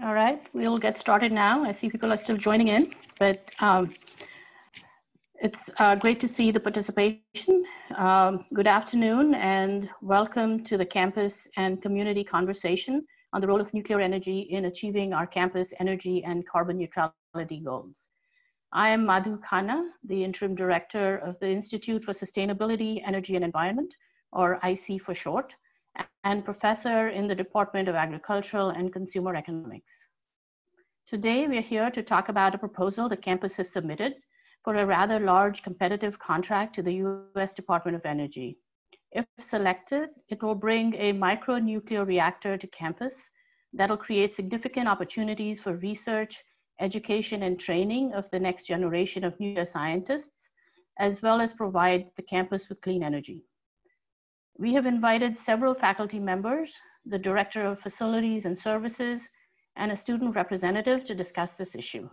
All right, we'll get started now. I see people are still joining in, but it's great to see the participation. Good afternoon and welcome to the campus and community conversation on the role of nuclear energy in achieving our campus energy and carbon neutrality goals. I am Madhu Khanna, the Interim Director of the Institute for Sustainability, Energy and Environment, or iSEE for short, and professor in the Department of Agricultural and Consumer Economics. Today, we are here to talk about a proposal the campus has submitted for a rather large competitive contract to the US Department of Energy. If selected, it will bring a micro-nuclear reactor to campus that will create significant opportunities for research, education, and training of the next generation of nuclear scientists, as well as provide the campus with clean energy. We have invited several faculty members, the Director of Facilities and Services, and a student representative to discuss this issue.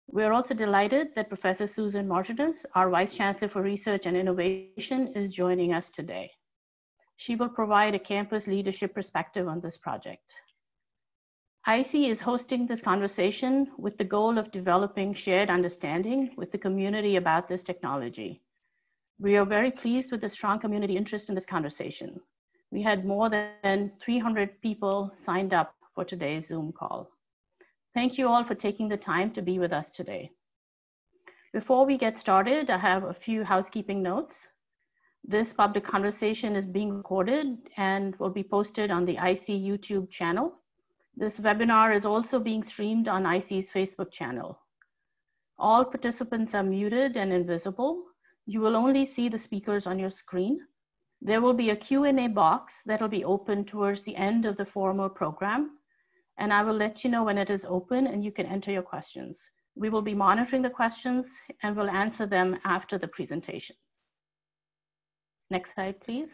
We are also delighted that Professor Susan Martinez, our Vice Chancellor for Research and Innovation, is joining us today. She will provide a campus leadership perspective on this project. iSEE is hosting this conversation with the goal of developing shared understanding with the community about this technology. We are very pleased with the strong community interest in this conversation. We had more than 300 people signed up for today's Zoom call. Thank you all for taking the time to be with us today. Before we get started, I have a few housekeeping notes. This public conversation is being recorded and will be posted on the iSEE YouTube channel. This webinar is also being streamed on iSEE's Facebook channel. All participants are muted and invisible. You will only see the speakers on your screen. There will be a Q&A box that will be open towards the end of the formal program, and I will let you know when it is open and you can enter your questions. We will be monitoring the questions and will answer them after the presentations. Next slide, please.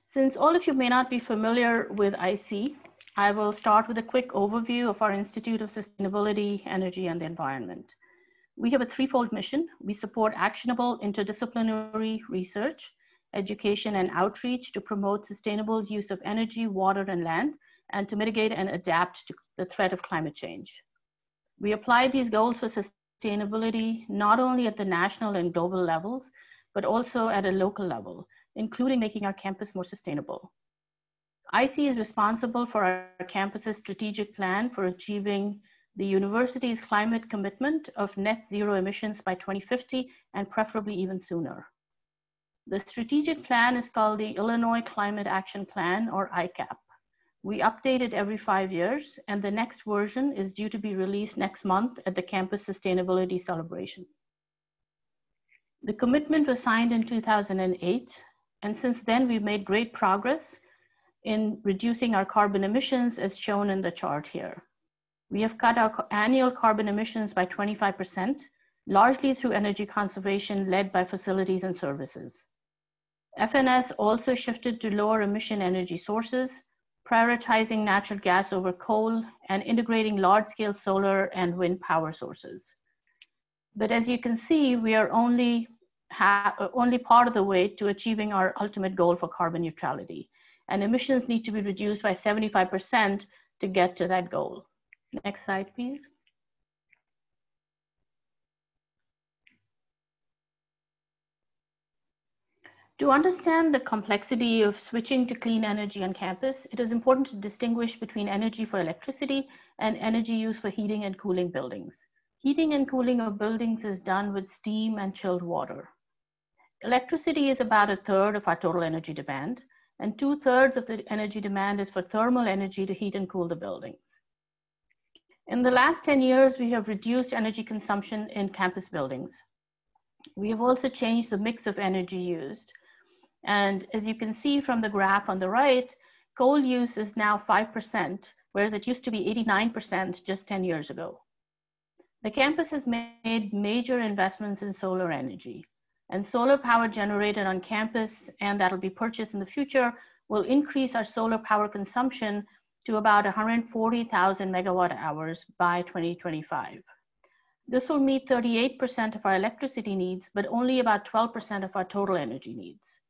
Since all of you may not be familiar with iSEE, I will start with a quick overview of our Institute of Sustainability, Energy, and the Environment. We have a threefold mission. We support actionable interdisciplinary research, education, and outreach to promote sustainable use of energy, water, and land, and to mitigate and adapt to the threat of climate change. We apply these goals for sustainability not only at the national and global levels, but also at a local level, including making our campus more sustainable. iSEE is responsible for our campus's strategic plan for achieving the university's climate commitment of net zero emissions by 2050 and preferably even sooner. The strategic plan is called the Illinois Climate Action Plan, or ICAP. We update it every 5 years, and the next version is due to be released next month at the campus sustainability celebration. The commitment was signed in 2008, and since then we've made great progress in reducing our carbon emissions as shown in the chart here. We have cut our annual carbon emissions by 25%, largely through energy conservation led by facilities and services. FNS also shifted to lower emission energy sources, prioritizing natural gas over coal and integrating large-scale solar and wind power sources. But as you can see, we are only part of the way to achieving our ultimate goal for carbon neutrality, and emissions need to be reduced by 75% to get to that goal. Next slide, please. To understand the complexity of switching to clean energy on campus, it is important to distinguish between energy for electricity and energy used for heating and cooling buildings. Heating and cooling of buildings is done with steam and chilled water. Electricity is about 1/3 of our total energy demand, and 2/3 of the energy demand is for thermal energy to heat and cool the buildings. In the last 10 years, we have reduced energy consumption in campus buildings. We have also changed the mix of energy used. And as you can see from the graph on the right, coal use is now 5%, whereas it used to be 89% just 10 years ago. The campus has made major investments in solar energy, and solar power generated on campus and that'll be purchased in the future will increase our solar power consumption to about 140,000 megawatt hours by 2025. This will meet 38% of our electricity needs, but only about 12% of our total energy needs.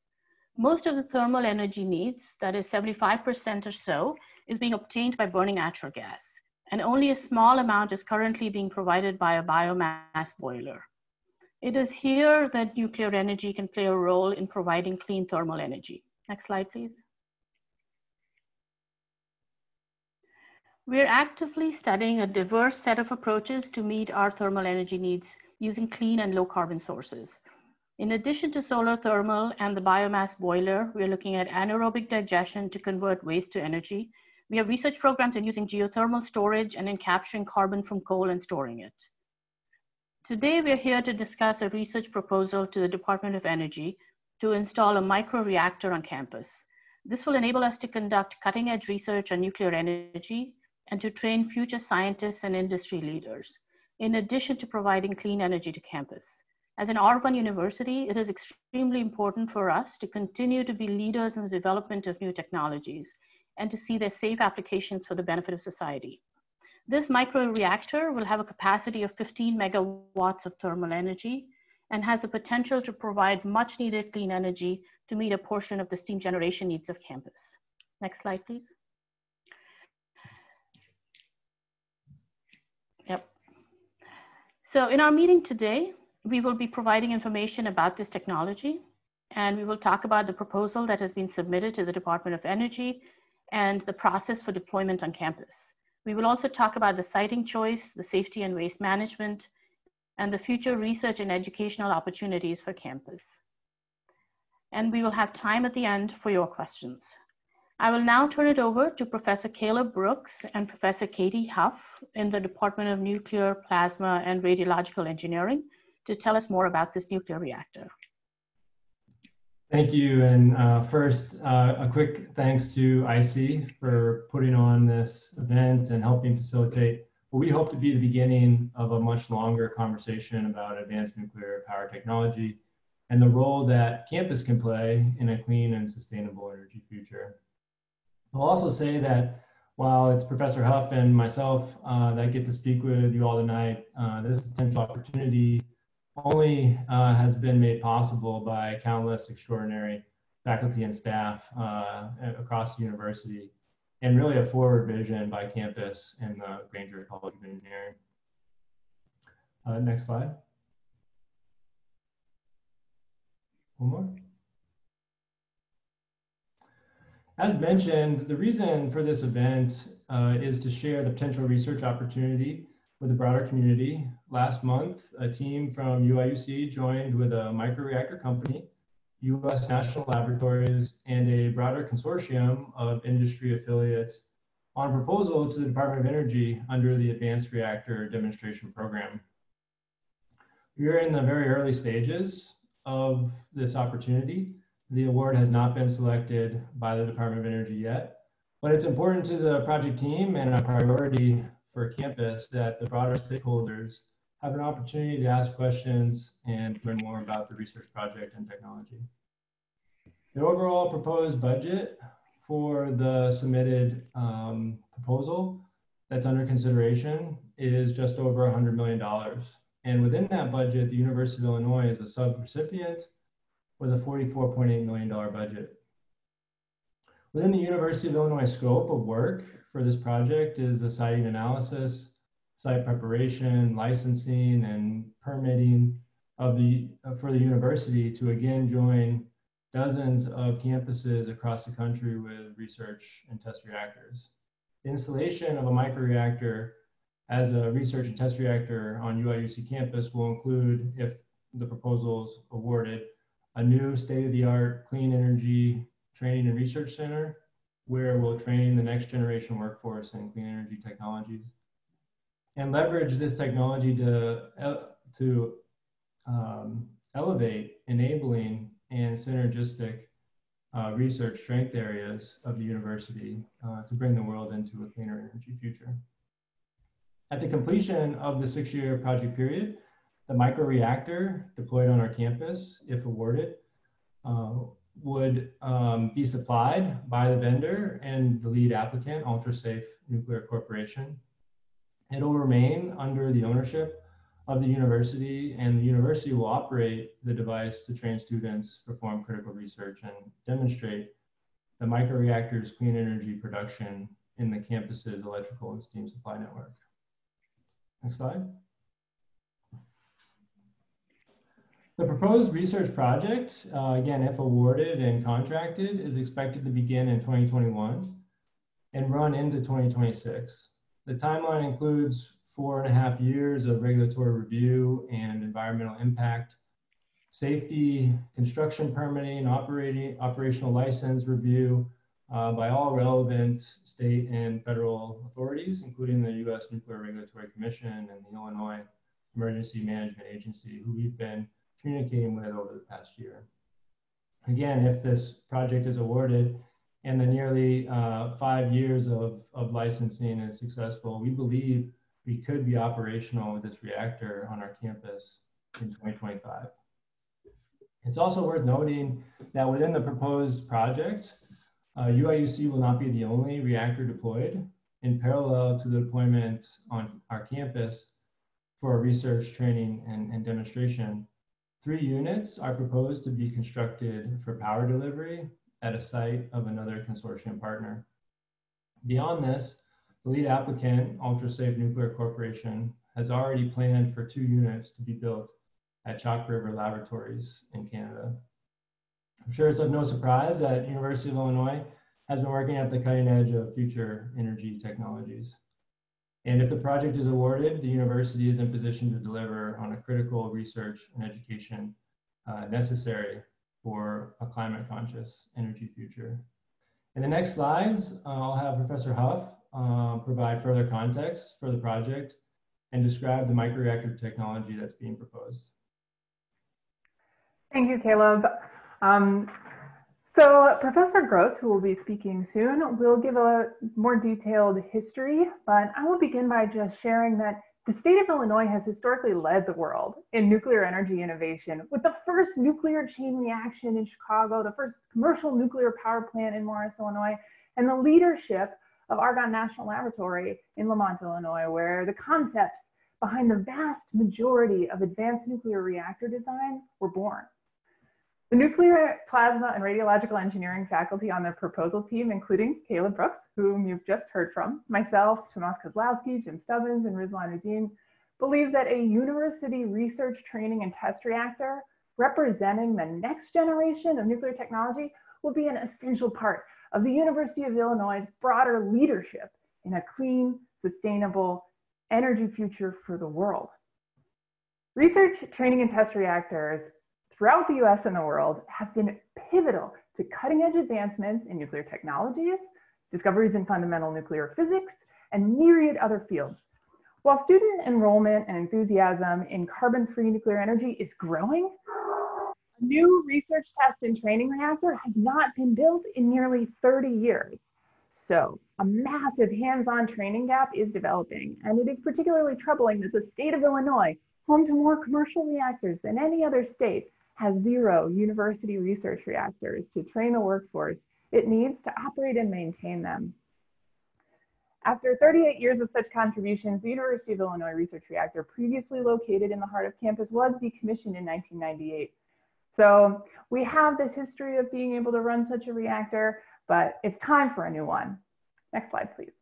Most of the thermal energy needs, that is 75% or so, is being obtained by burning natural gas, and only a small amount is currently being provided by a biomass boiler. It is here that nuclear energy can play a role in providing clean thermal energy. Next slide, please. We're actively studying a diverse set of approaches to meet our thermal energy needs using clean and low carbon sources. In addition to solar thermal and the biomass boiler, we're looking at anaerobic digestion to convert waste to energy. We have research programs in using geothermal storage and in capturing carbon from coal and storing it. Today, we're here to discuss a research proposal to the Department of Energy to install a micro-reactor on campus. This will enable us to conduct cutting-edge research on nuclear energy and to train future scientists and industry leaders, in addition to providing clean energy to campus. As an urban university, it is extremely important for us to continue to be leaders in the development of new technologies and to see their safe applications for the benefit of society. This micro-reactor will have a capacity of 15 megawatts of thermal energy and has the potential to provide much needed clean energy to meet a portion of the steam generation needs of campus. Next slide, please. Yep. So in our meeting today, we will be providing information about this technology, and we will talk about the proposal that has been submitted to the Department of Energy and the process for deployment on campus. We will also talk about the siting choice, the safety and waste management, and the future research and educational opportunities for campus. And we will have time at the end for your questions. I will now turn it over to Professor Caleb Brooks and Professor Katy Huff in the Department of Nuclear, Plasma, and Radiological Engineering to tell us more about this nuclear reactor. Thank you. And first, a quick thanks to iSEE for putting on this event and helping facilitate what we hope to be the beginning of a much longer conversation about advanced nuclear power technology and the role that campus can play in a clean and sustainable energy future. I'll also say that while it's Professor Huff and myself that get to speak with you all tonight, this potential opportunity only has been made possible by countless extraordinary faculty and staff across the university, and really a forward vision by campus and the Granger College of Engineering. Next slide. One more. As mentioned, the reason for this event is to share the potential research opportunity with the broader community. Last month, a team from UIUC joined with a micro-reactor company, US National Laboratories, and a broader consortium of industry affiliates on a proposal to the Department of Energy under the Advanced Reactor Demonstration Program. We are in the very early stages of this opportunity. The award has not been selected by the Department of Energy yet, but it's important to the project team and a priority for campus that the broader stakeholders have an opportunity to ask questions and learn more about the research project and technology. The overall proposed budget for the submitted proposal that's under consideration is just over $100 million. And within that budget, the University of Illinois is a sub-recipient with a $44.8 million budget. Within the University of Illinois scope of work for this project is the siting analysis, site preparation, licensing, and permitting of for the university to again join dozens of campuses across the country with research and test reactors. The installation of a microreactor as a research and test reactor on UIUC campus will include, if the proposal is awarded, a new state-of-the-art clean energy training and research center where we'll train the next generation workforce in clean energy technologies and leverage this technology to elevate enabling and synergistic research strength areas of the university to bring the world into a cleaner energy future. At the completion of the 6-year project period, the microreactor deployed on our campus, if awarded, would be supplied by the vendor and the lead applicant, UltraSafe Nuclear Corporation. It will remain under the ownership of the university, and the university will operate the device to train students, perform critical research, and demonstrate the microreactor's clean energy production in the campus's electrical and steam supply network. Next slide. The proposed research project, again, if awarded and contracted, is expected to begin in 2021 and run into 2026. The timeline includes 4.5 years of regulatory review and environmental impact, safety, construction permitting, operational license review by all relevant state and federal authorities, including the U.S. Nuclear Regulatory Commission and the Illinois Emergency Management Agency, who we've been communicating with over the past year. Again, if this project is awarded and the nearly 5 years of licensing is successful, we believe we could be operational with this reactor on our campus in 2025. It's also worth noting that within the proposed project, UIUC will not be the only reactor deployed. In parallel to the deployment on our campus for research, training, and demonstration, 3 units are proposed to be constructed for power delivery at a site of another consortium partner. Beyond this, the lead applicant, Ultra-Safe Nuclear Corporation, has already planned for 2 units to be built at Chalk River Laboratories in Canada. I'm sure it's of no surprise that University of Illinois has been working at the cutting edge of future energy technologies. And if the project is awarded, the university is in position to deliver on a critical research and education necessary for a climate conscious energy future. In the next slides, I'll have Professor Huff provide further context for the project and describe the microreactor technology that's being proposed. Thank you, Caleb. So Professor Gross, who will be speaking soon, will give a more detailed history, but I will begin by just sharing that the state of Illinois has historically led the world in nuclear energy innovation, with the first nuclear chain reaction in Chicago, the first commercial nuclear power plant in Morris, Illinois, and the leadership of Argonne National Laboratory in Lamont, Illinois, where the concepts behind the vast majority of advanced nuclear reactor design were born. The nuclear, plasma, and radiological engineering faculty on the proposal team, including Caleb Brooks, whom you've just heard from, myself, Tomas Kozlowski, Jim Stubbins, and Rizwan Uddin, believe that a university research, training, and test reactor representing the next generation of nuclear technology will be an essential part of the University of Illinois' broader leadership in a clean, sustainable energy future for the world. Research, training, and test reactors throughout the US and the world have been pivotal to cutting-edge advancements in nuclear technologies, discoveries in fundamental nuclear physics, and myriad other fields. While student enrollment and enthusiasm in carbon-free nuclear energy is growing, a new research, test, and training reactor has not been built in nearly 30 years. So a massive hands-on training gap is developing, and it is particularly troubling that the state of Illinois, home to more commercial reactors than any other state, has 0 university research reactors to train the workforce it needs to operate and maintain them. After 38 years of such contributions, the University of Illinois Research Reactor, previously located in the heart of campus, was decommissioned in 1998. So we have this history of being able to run such a reactor, but it's time for a new one. Next slide, please.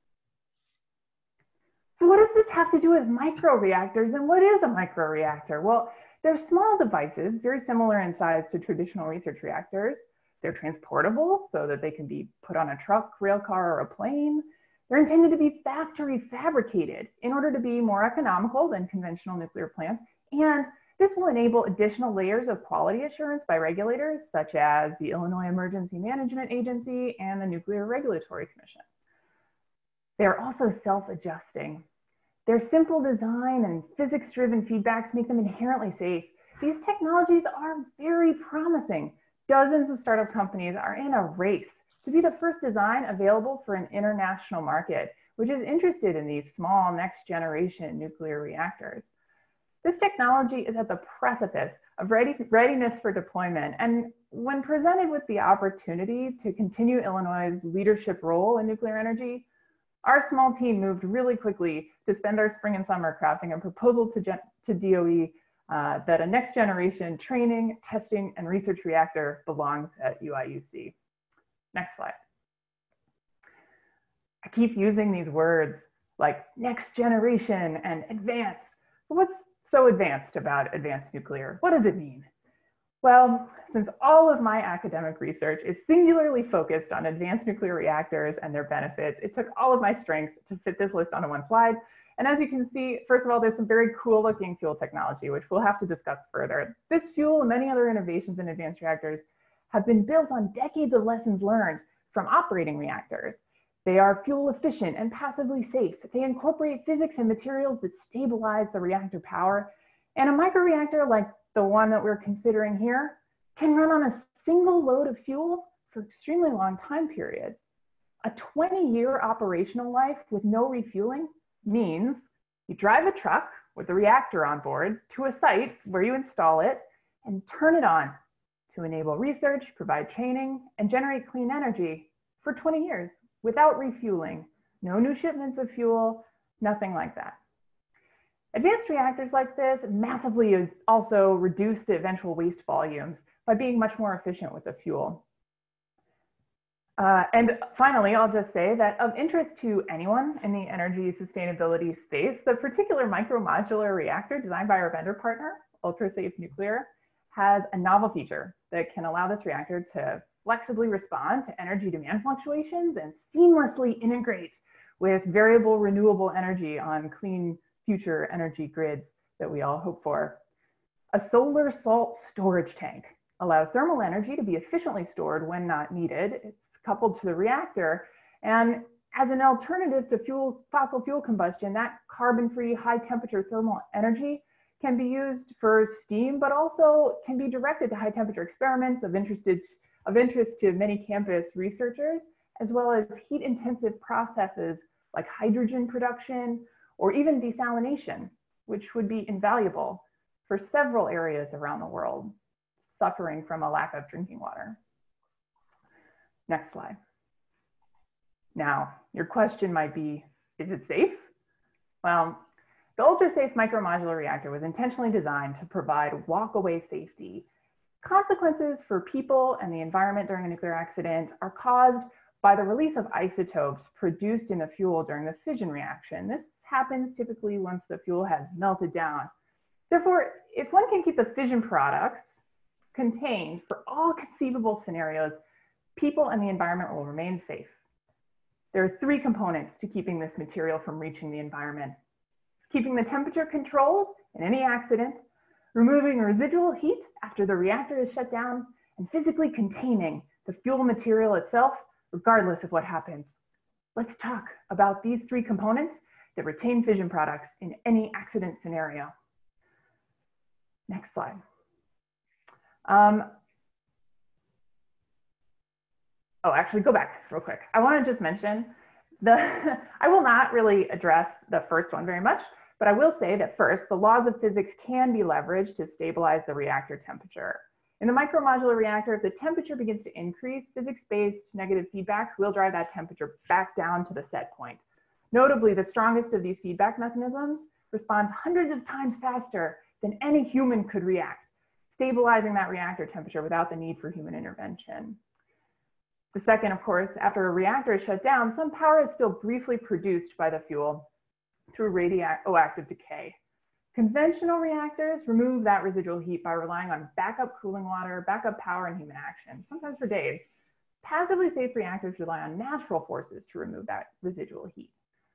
So what does this have to do with microreactors, and what is a microreactor? Well, they're small devices, very similar in size to traditional research reactors. They're transportable so that they can be put on a truck, rail car, or a plane. They're intended to be factory fabricated in order to be more economical than conventional nuclear plants. And this will enable additional layers of quality assurance by regulators, such as the Illinois Emergency Management Agency and the Nuclear Regulatory Commission. They're also self-adjusting. Their simple design and physics-driven feedbacks make them inherently safe. These technologies are very promising. Dozens of startup companies are in a race to be the first design available for an international market, which is interested in these small next-generation nuclear reactors. This technology is at the precipice of readiness for deployment, and when presented with the opportunity to continue Illinois' leadership role in nuclear energy, our small team moved really quickly to spend our spring and summer crafting a proposal to DOE that a next generation training, testing, and research reactor belongs at UIUC. Next slide. I keep using these words like next generation and advanced. But what's so advanced about advanced nuclear? What does it mean? Well, since all of my academic research is singularly focused on advanced nuclear reactors and their benefits, it took all of my strength to fit this list onto one slide. And as you can see, first of all, there's some very cool looking fuel technology, which we'll have to discuss further. This fuel and many other innovations in advanced reactors have been built on decades of lessons learned from operating reactors. They are fuel efficient and passively safe. They incorporate physics and materials that stabilize the reactor power. And a microreactor like the one that we're considering here can run on a single load of fuel for extremely long time periods. A 20-year operational life with no refueling means you drive a truck with a reactor on board to a site where you install it and turn it on to enable research, provide training, and generate clean energy for 20 years without refueling. No new shipments of fuel, nothing like that. Advanced reactors like this massively also reduce the eventual waste volumes by being much more efficient with the fuel. And finally, I'll just say that of interest to anyone in the energy sustainability space, the particular micro-modular reactor designed by our vendor partner, Ultra-Safe Nuclear, has a novel feature that can allow this reactor to flexibly respond to energy demand fluctuations and seamlessly integrate with variable renewable energy on clean future energy grids that we all hope for. A solar salt storage tank allows thermal energy to be efficiently stored when not needed. It's coupled to the reactor, and as an alternative to fossil fuel combustion, that carbon-free high-temperature thermal energy can be used for steam, but also can be directed to high-temperature experiments of interest to many campus researchers, as well as heat-intensive processes like hydrogen production or even desalination, which would be invaluable for several areas around the world suffering from a lack of drinking water. Next slide. Now, your question might be, is it safe? Well, the ultra-safe micro-modular reactor was intentionally designed to provide walk-away safety. Consequences for people and the environment during a nuclear accident are caused by the release of isotopes produced in the fuel during the fission reaction. This happens typically once the fuel has melted down. Therefore, if one can keep the fission products contained for all conceivable scenarios, people and the environment will remain safe. There are three components to keeping this material from reaching the environment: keeping the temperature controlled in any accident, removing residual heat after the reactor is shut down, and physically containing the fuel material itself, regardless of what happens. Let's talk about these three components that retain fission products in any accident scenario. Next slide. Oh, actually, go back real quick. I want to just mention I will not really address the first one very much, but I will say that first, the laws of physics can be leveraged to stabilize the reactor temperature. In the micro-modular reactor, if the temperature begins to increase, physics-based negative feedback will drive that temperature back down to the set point. Notably, the strongest of these feedback mechanisms responds hundreds of times faster than any human could react, stabilizing that reactor temperature without the need for human intervention. The second, of course, after a reactor is shut down, some power is still briefly produced by the fuel through radioactive decay. Conventional reactors remove that residual heat by relying on backup cooling water, backup power, and human action, sometimes for days. Passively safe reactors rely on natural forces to remove that residual heat.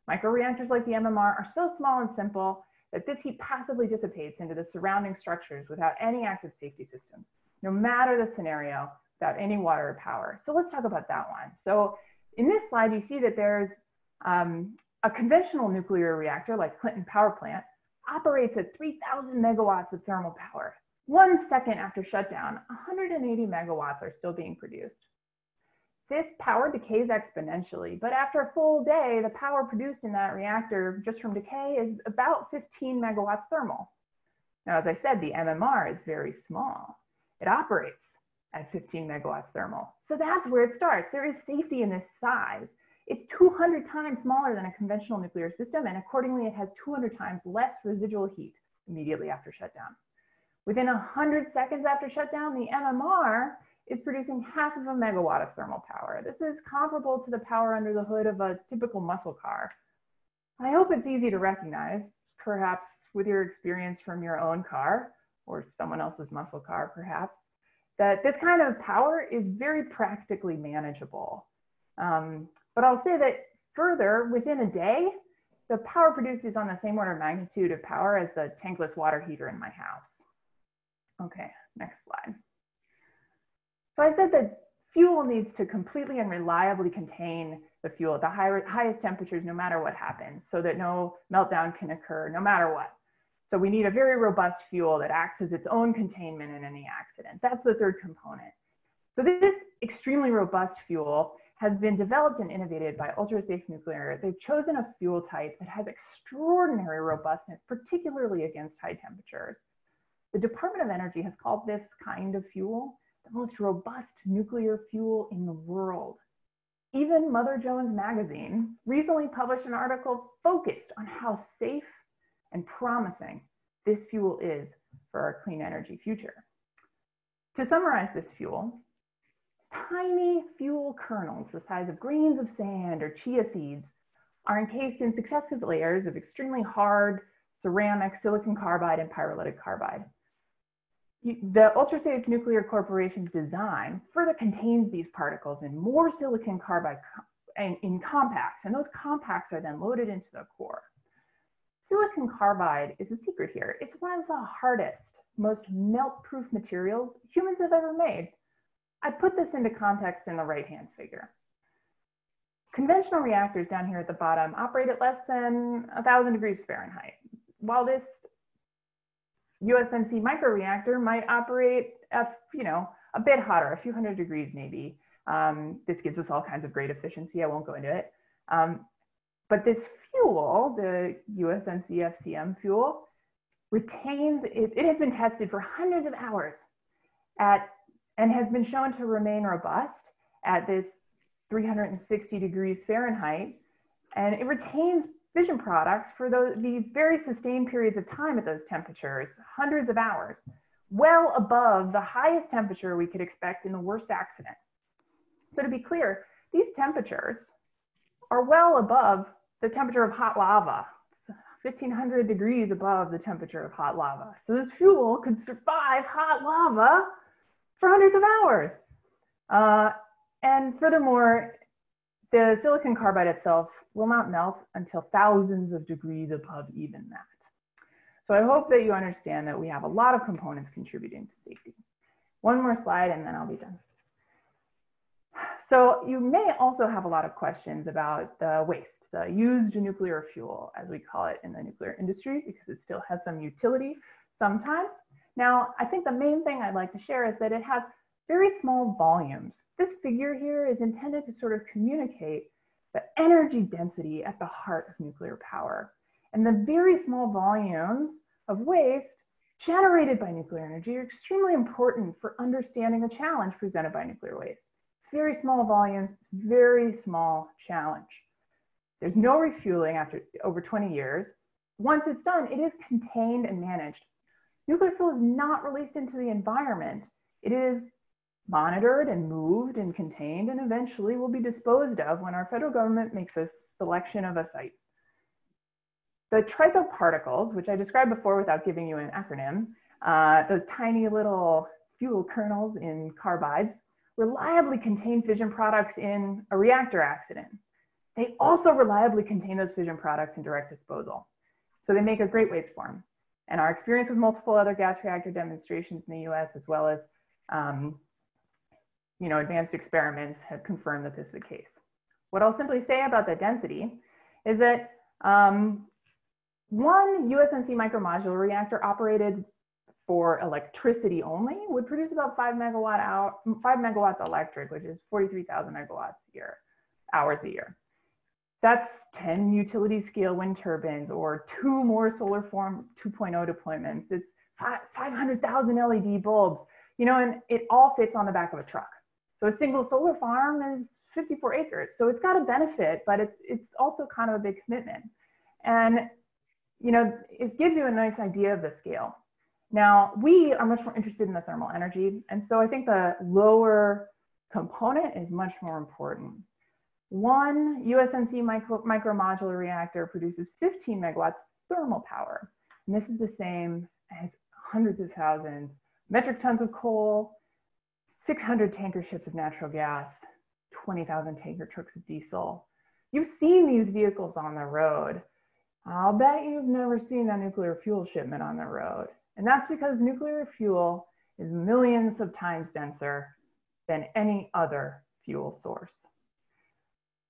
Microreactors like the MMR are so small and simple that this heat passively dissipates into the surrounding structures without any active safety systems, no matter the scenario, without any water or power. So let's talk about that one. So in this slide, you see that there's a conventional nuclear reactor like Clinton Power Plant operates at 3,000 megawatts of thermal power. 1 second after shutdown, 180 megawatts are still being produced. This power decays exponentially, but after a full day, the power produced in that reactor just from decay is about 15 megawatts thermal. Now, as I said, the MMR is very small. It operates at 15 megawatts thermal. So that's where it starts. There is safety in this size. It's 200 times smaller than a conventional nuclear system, and accordingly, it has 200 times less residual heat immediately after shutdown. Within 100 seconds after shutdown, the MMR is producing half of a megawatt of thermal power. This is comparable to the power under the hood of a typical muscle car. I hope it's easy to recognize, perhaps with your experience from your own car or someone else's muscle car, perhaps, that this kind of power is very practically manageable. But I'll say that further, within a day, the power produced is on the same order of magnitude of power as the tankless water heater in my house. Okay, next slide. So I said that fuel needs to completely and reliably contain the fuel at the highest temperatures, no matter what happens, so that no meltdown can occur, no matter what. So we need a very robust fuel that acts as its own containment in any accident. That's the third component. So this extremely robust fuel has been developed and innovated by ultra-safe nuclear. They've chosen a fuel type that has extraordinary robustness, particularly against high temperatures. The Department of Energy has called this kind of fuel the most robust nuclear fuel in the world. Even Mother Jones magazine recently published an article focused on how safe and promising this fuel is for our clean energy future. To summarize this fuel, tiny fuel kernels the size of grains of sand or chia seeds are encased in successive layers of extremely hard ceramic, silicon carbide, and pyrolytic carbide. The Ultra-Safe Nuclear Corporation's design further contains these particles in more silicon carbide in compacts, and those compacts are then loaded into the core. Silicon carbide is a secret here. It's one of the hardest, most melt-proof materials humans have ever made. I put this into context in the right-hand figure. Conventional reactors down here at the bottom operate at less than 1,000 degrees Fahrenheit, while this USNC micro-reactor might operate at, a bit hotter, a few hundred degrees maybe. This gives us all kinds of great efficiency. I won't go into it. But this fuel, the USNC FCM fuel, retains, it has been tested for hundreds of hours and has been shown to remain robust at this 360 degrees Fahrenheit. And it retains fission products for these very sustained periods of time at those temperatures, hundreds of hours, well above the highest temperature we could expect in the worst accident. So to be clear, these temperatures are well above the temperature of hot lava, 1,500 degrees above the temperature of hot lava. So this fuel could survive hot lava for hundreds of hours. And furthermore, the silicon carbide itself will not melt until thousands of degrees above even that. So I hope that you understand that we have a lot of components contributing to safety. One more slide and then I'll be done. So you may also have a lot of questions about the waste, the used nuclear fuel, as we call it in the nuclear industry, because it still has some utility sometimes. Now, I think the main thing I'd like to share is that it has very small volumes. This figure here is intended to sort of communicate the energy density at the heart of nuclear power. And the very small volumes of waste generated by nuclear energy are extremely important for understanding the challenge presented by nuclear waste. Very small volumes, very small challenge. There's no refueling after over 20 years. Once it's done, it is contained and managed. Nuclear fuel is not released into the environment. It is monitored and moved and contained and eventually will be disposed of when our federal government makes a selection of a site. The triso particles, which I described before without giving you an acronym, those tiny little fuel kernels in carbides, reliably contain fission products in a reactor accident. They also reliably contain those fission products in direct disposal. So they make a great waste form. And our experience with multiple other gas reactor demonstrations in the US, as well as advanced experiments, have confirmed that this is the case. What I'll simply say about the density is that one USNC micromodular reactor operated for electricity only would produce about 5 megawatts electric, which is 43,000 megawatts hours a year. That's 10 utility scale wind turbines or 2 more solar farm 2.0 deployments. It's 500,000 LED bulbs, and it all fits on the back of a truck. So a single solar farm is 54 acres. So it's got a benefit, but it's also kind of a big commitment. And, you know, it gives you a nice idea of the scale. Now, we are much more interested in the thermal energy. And so I think the lower component is much more important. One USNC micro-modular reactor produces 15 megawatts thermal power. And this is the same as hundreds of thousands metric tons of coal, 600 tanker ships of natural gas, 20,000 tanker trucks of diesel. You've seen these vehicles on the road. I'll bet you've never seen a nuclear fuel shipment on the road. And that's because nuclear fuel is millions of times denser than any other fuel source.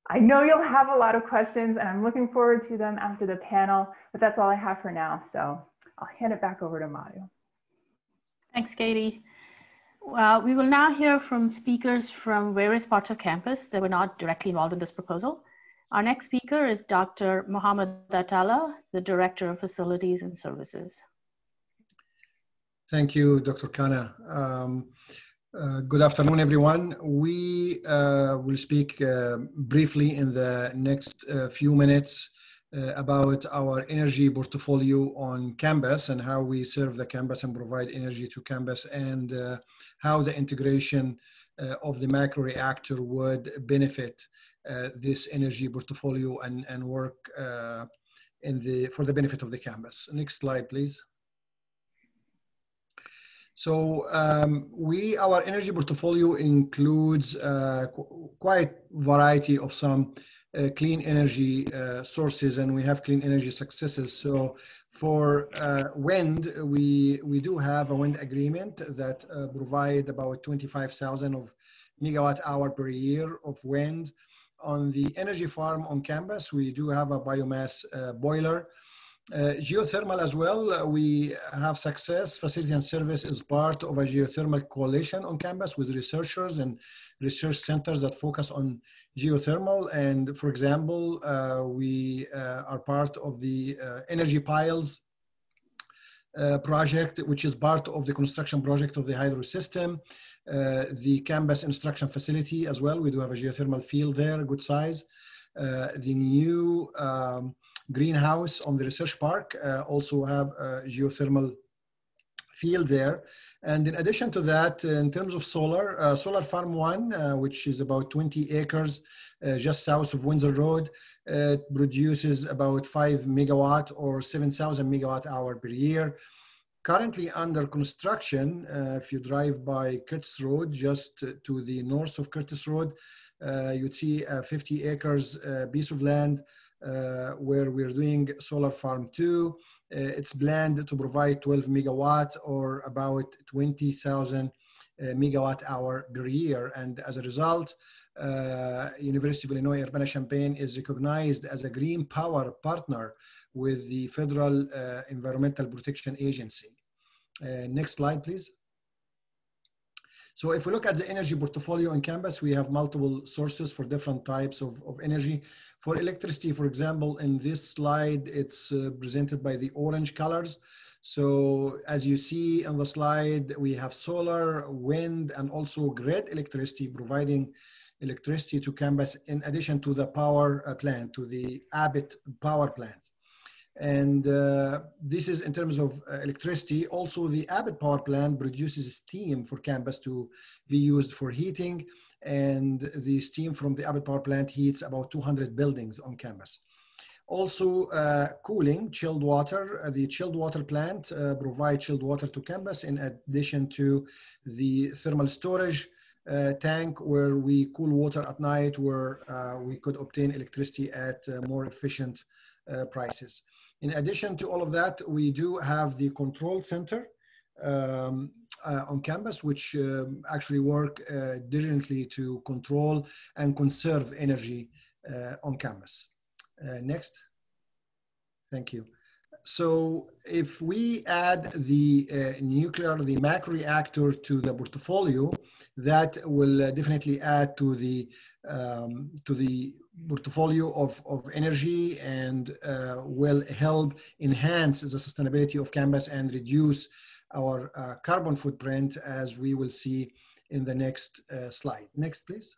I know you'll have a lot of questions and I'm looking forward to them after the panel, but that's all I have for now. So I'll hand it back over to Madhu. Thanks, Katy. We will now hear from speakers from various parts of campus that were not directly involved in this proposal. Our next speaker is Dr. Mohamed Attalla, the Director of Facilities and Services. Thank you, Dr. Khanna. Good afternoon, everyone. We will speak briefly in the next few minutes about our energy portfolio on campus and how we serve the campus and provide energy to campus, and how the integration of the MICRO-REACTOR would benefit this energy portfolio and work for the benefit of the campus. Next slide, please. So our energy portfolio includes quite variety of some clean energy sources, and we have clean energy successes. So for wind, we do have a wind agreement that provide about 25,000 of megawatt hour per year of wind. On the energy farm on campus, we do have a biomass boiler. Geothermal as well, we have success. Facility and service is part of a geothermal coalition on campus with researchers and research centers that focus on geothermal. And for example, we are part of the Energy Piles project, which is part of the construction project of the hydro system. The campus instruction facility as well, we do have a geothermal field there, good size. The new greenhouse on the research park also have a geothermal field there. And in addition to that, in terms of solar, Solar Farm 1, which is about 20 acres just south of Windsor Road, produces about 5 megawatt or 7,000 megawatt hour per year. Currently under construction, if you drive by Curtis Road, just to the north of Curtis Road, you'd see a 50 acres piece of land where we're doing Solar Farm 2. It's planned to provide 12 megawatt or about 20,000 megawatt hour per year. And as a result, University of Illinois Urbana-Champaign is recognized as a green power partner with the Federal Environmental Protection Agency. Next slide, please. So if we look at the energy portfolio on campus, we have multiple sources for different types of energy. For electricity, for example, in this slide, it's presented by the orange colors. So as you see on the slide, we have solar, wind, and also grid electricity providing electricity to campus in addition to the power plant, to the Abbott power plant. And this is in terms of electricity. Also, the Abbott power plant produces steam for campus to be used for heating. And the steam from the Abbott power plant heats about 200 buildings on campus. Also, cooling, chilled water. The chilled water plant provides chilled water to campus in addition to the thermal storage tank where we cool water at night, where we could obtain electricity at more efficient prices. In addition to all of that, we do have the control center on campus, which actually work diligently to control and conserve energy on campus. Next. Thank you. So if we add the the MICRO-REACTOR to the portfolio, that will definitely add to the portfolio of energy and will help enhance the sustainability of campus and reduce our carbon footprint, as we will see in the next slide. Next, please.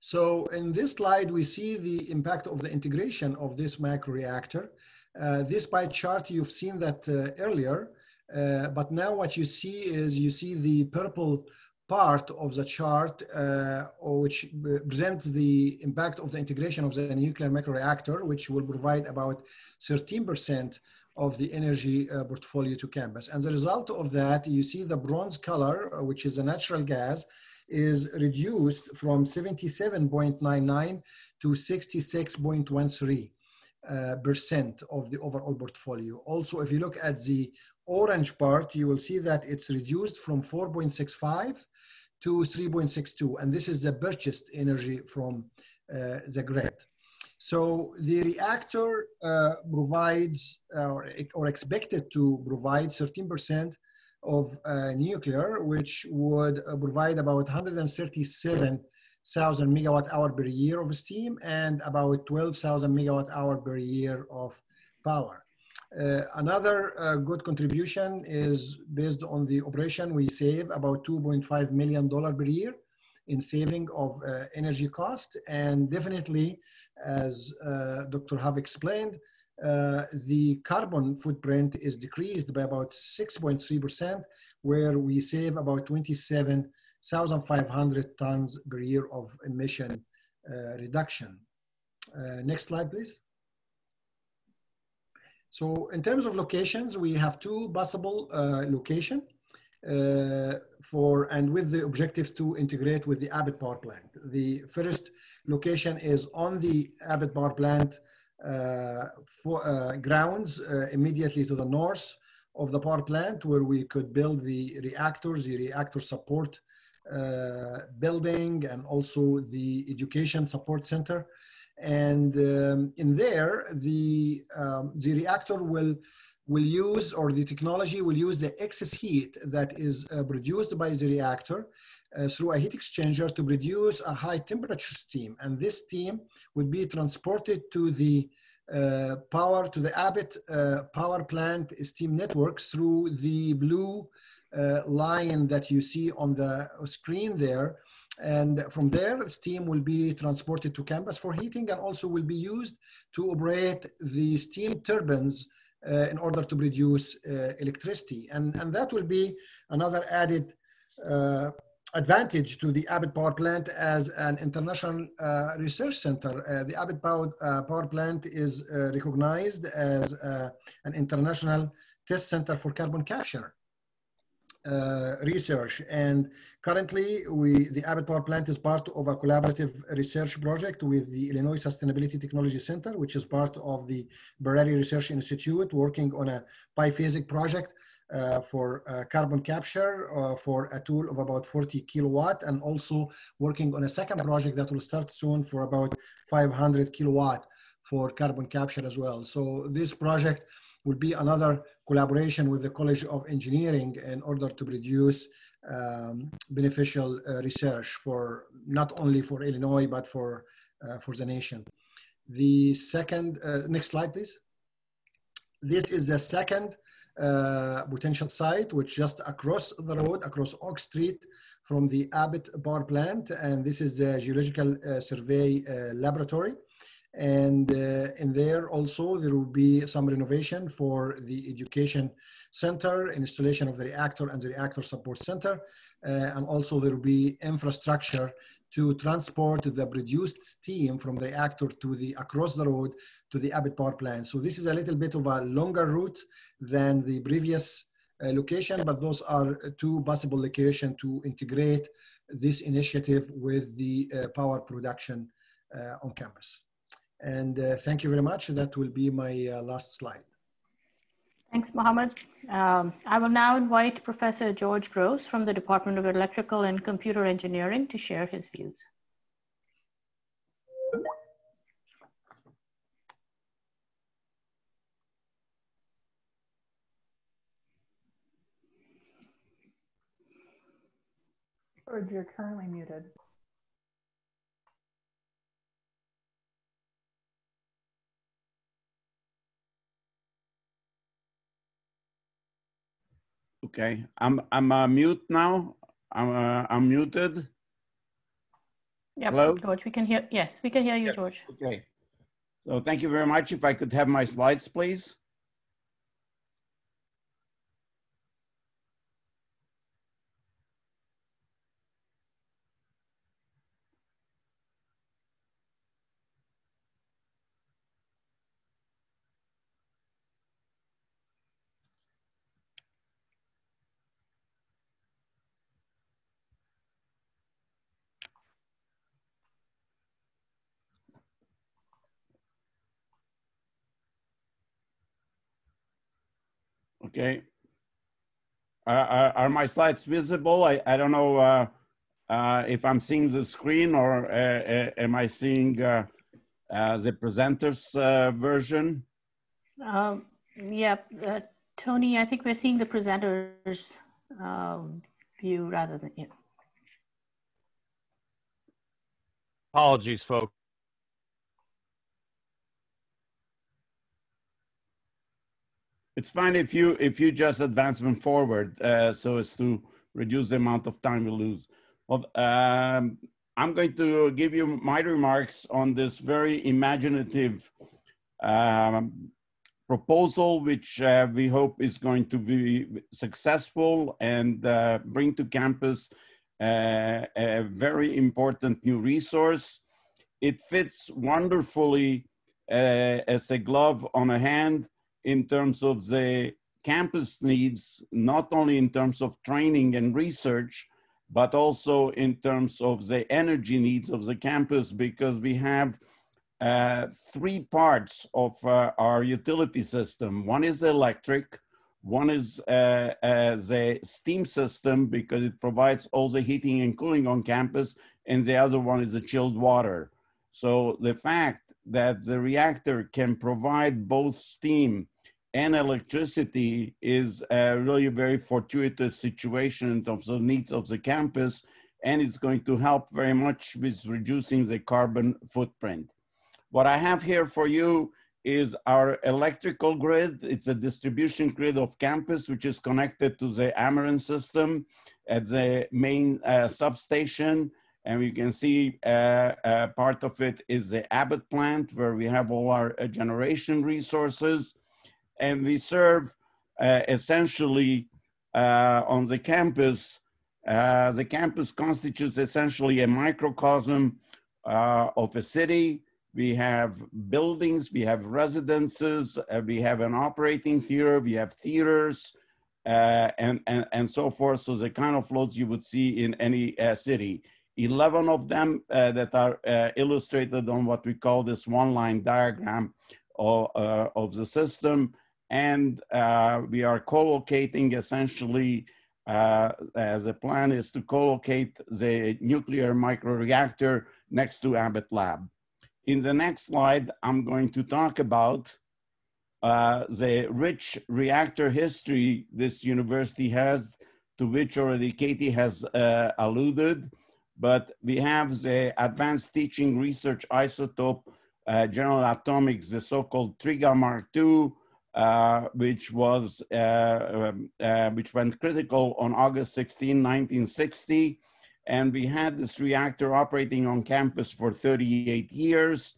So in this slide, we see the impact of the integration of this microreactor. This pie chart, you've seen that earlier, but now what you see is you see the purple part of the chart, which presents the impact of the integration of the nuclear microreactor, which will provide about 13% of the energy portfolio to campus. And the result of that, you see the bronze color, which is a natural gas, is reduced from 77.99 to 66.13% of the overall portfolio. Also, if you look at the orange part, you will see that it's reduced from 4.65 to 3.62, and this is the purchased energy from the grid. So the reactor provides, or expected to provide 13% of nuclear, which would provide about 137,000 megawatt hour per year of steam and about 12,000 megawatt hour per year of power. Another good contribution is based on the operation. We save about $2.5 million per year in saving of energy cost. And definitely, as Dr. Huff explained, the carbon footprint is decreased by about 6.3%, where we save about 27,500 tons per year of emission reduction. Next slide, please. So in terms of locations, we have two possible locations with the objective to integrate with the Abbott power plant. The first location is on the Abbott power plant grounds immediately to the north of the power plant, where we could build the reactors, the reactor support building, and also the education support center. And in there, the reactor will use, or the technology will use, the excess heat that is produced by the reactor through a heat exchanger to produce a high temperature steam. And this steam would be transported to the Abbott power plant steam networks through the blue line that you see on the screen there. And from there, steam will be transported to campus for heating, and also will be used to operate the steam turbines in order to produce electricity. And that will be another added advantage to the Abbott power plant as an international research center. The Abbott power plant is recognized as an international test center for carbon capture research. And currently, the Abbott power plant is part of a collaborative research project with the Illinois Sustainability Technology Center, which is part of the Barari Research Institute, working on a biphasic project for carbon capture for a tool of about 40 kilowatt, and also working on a second project that will start soon for about 500 kilowatt for carbon capture as well. So this project will be another collaboration with the College of Engineering in order to produce beneficial research for not only for Illinois, but for the nation. The second, next slide, please. This is the second potential site, which just across the road, across Oak Street from the Abbott power plant. And this is the Geological Survey Laboratory. And in there also, there will be some renovation for the education center, installation of the reactor and the reactor support center. And also there will be infrastructure to transport the produced steam from the reactor to across the road to the Abbott power plant. So this is a little bit of a longer route than the previous location, but those are two possible locations to integrate this initiative with the power production on campus. And thank you very much. That will be my last slide. Thanks, Mohamed. I will now invite Professor George Gross from the Department of Electrical and Computer Engineering to share his views. George, you're currently muted. Okay, I'm mute now. I'm muted. Yep, Hello? George, we can hear, yes, we can hear you, Yes. George. Okay. So thank you very much. If I could have my slides, please. Okay. Are my slides visible? I don't know if I'm seeing the screen or am I seeing the presenter's version? Yeah, Tony, I think we're seeing the presenter's view rather than you. Apologies, folks. It's fine if you just advance them forward so as to reduce the amount of time we lose. Well, I'm going to give you my remarks on this very imaginative proposal, which we hope is going to be successful and bring to campus a very important new resource. It fits wonderfully as a glove on a hand in terms of the campus needs, not only in terms of training and research, but also in terms of the energy needs of the campus, because we have three parts of our utility system. One is electric, one is the steam system, because it provides all the heating and cooling on campus, and the other one is the chilled water. So the fact that the reactor can provide both steam and electricity is really a very fortuitous situation in terms of needs of the campus, and it's going to help very much with reducing the carbon footprint. What I have here for you is our electrical grid. It's a distribution grid of campus, which is connected to the Ameren system at the main substation. And you can see part of it is the Abbott plant, where we have all our generation resources. And we serve essentially on the campus. The campus constitutes essentially a microcosm of a city. We have buildings, we have residences, we have an operating theater, we have theaters, and so forth. So the kind of loads you would see in any city. 11 of them that are illustrated on what we call this one-line diagram of the system. And we are co-locating essentially, as a plan is to co-locate the nuclear microreactor next to Abbott Lab. In the next slide, I'm going to talk about the rich reactor history this university has, to which already Katy has alluded. But we have the Advanced Teaching Research Isotope General Atomics, the so-called TRIGA Mark II, which went critical on August 16, 1960. And we had this reactor operating on campus for 38 years,